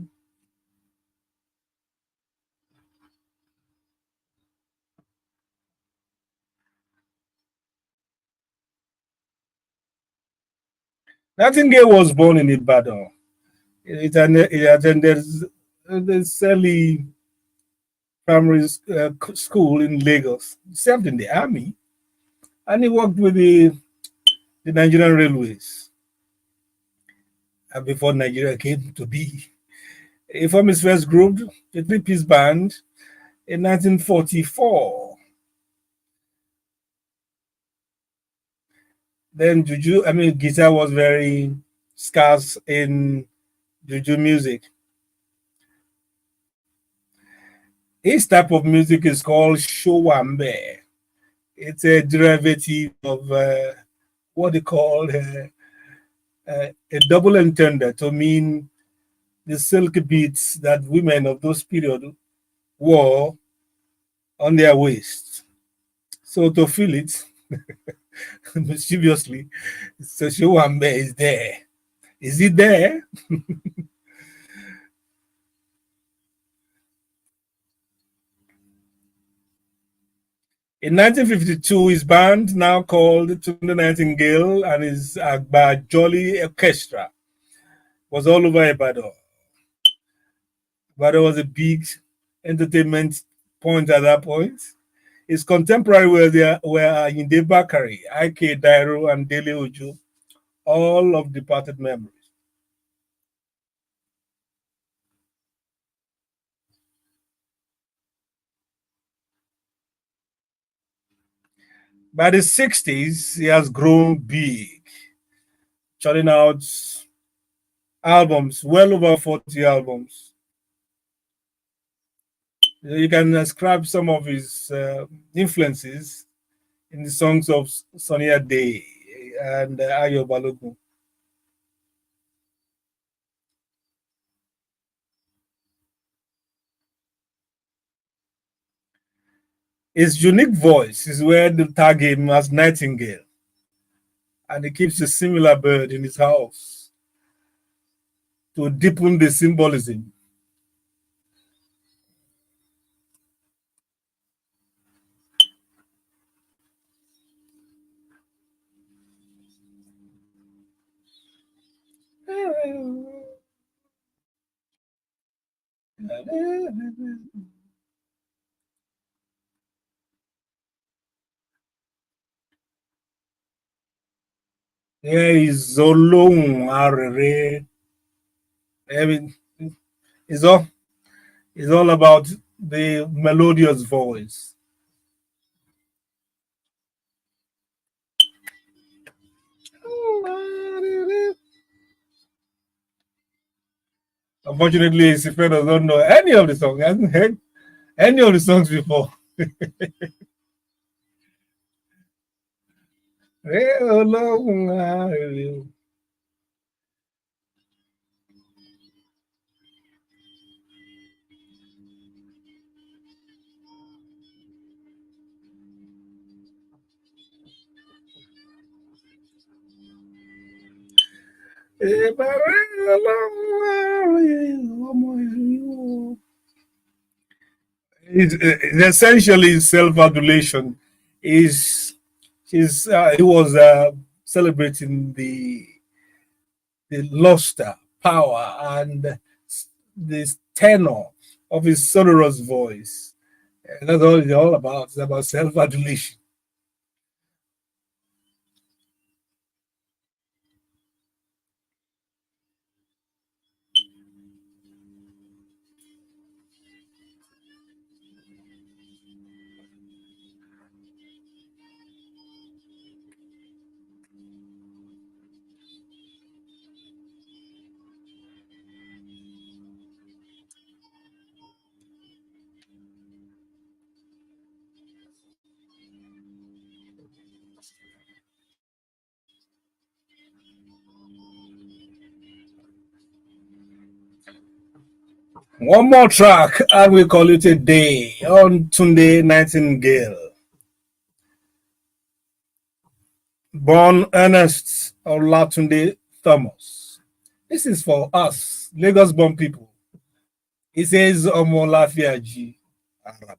Nightingale was born in Ibadan. He attended the Selly primary school in Lagos. He served in the army, and he worked with the Nigerian Railways. And before Nigeria came to be, he formed his first group, a three-piece band, in 1944. Then guitar was very scarce in Juju music. His type of music is called showambe. It's a derivative of what they call a double entendre, to mean the silk beads that women of those period wore on their waist. So to feel it mischievously, so showambe is there. Is it there? In 1952, his band, now called Tunde Nightingale, and his Agba Jolly Orchestra, was all over Ibadan. Ibadan was a big entertainment point at that point. His contemporary were Yinde Bakari, Ike Dairo, and Dele Ojo, all of departed memories. By the 60s, he has grown big, churning out albums, well over 40 albums. You can ascribe some of his influences in the songs of Sonia Day and Ayo Balogun. His unique voice is where they tag him as Nightingale, and he keeps a similar bird in his house to deepen the symbolism. Here is Zolong Arere. I mean, it's all about the melodious voice. Unfortunately, Sife does not know any of the songs. He hasn't heard any of the songs before. It's essentially self-adulation. He was celebrating the luster, power, and the tenor of his sonorous voice. And that's all it's all about. It's about self-adulation. One more track, and we call it a day on Tunde Nightingale. Born Ernest Olatunde Thomas. This is for us, Lagos born people. He says, Omo Lafiaji Araba.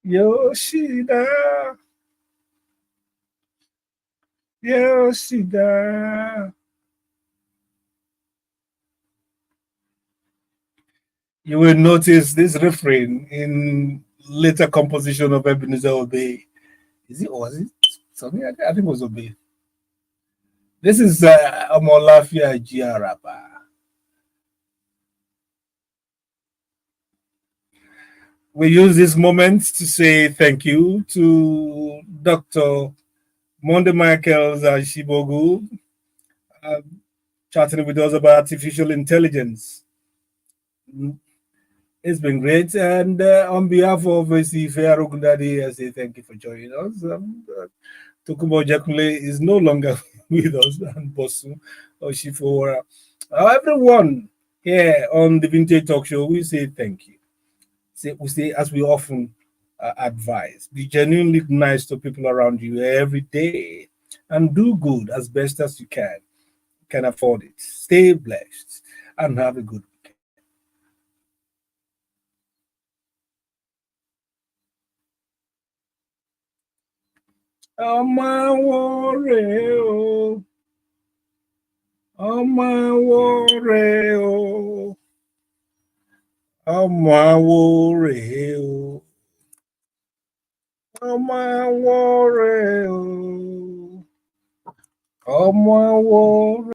Yoshida, Yoshida. You will notice this refrain in later composition of Ebenezer Obey. Is it, or was it something? I think it was Obey. This is Omolafia Jiaraba. We use this moment to say thank you to Dr. Monde Michaels Shibogu, chatting with us about artificial intelligence. It's been great. And on behalf of Ife Arugundadi, I say thank you for joining us. Tokumbo Jakule is no longer with us, and Bosu Oshifora. Everyone here on the Vintage Talk Show, we say thank you. We say, as we often advise, be genuinely nice to people around you every day and do good as best as you can afford it. Stay blessed and have a good weekend. Ọmọ àwọn rèé o, ọmọ àwọn rèé o, ọmọ àwọn rèé o, ọmọ àwọn rèé o, ọmọ àwọn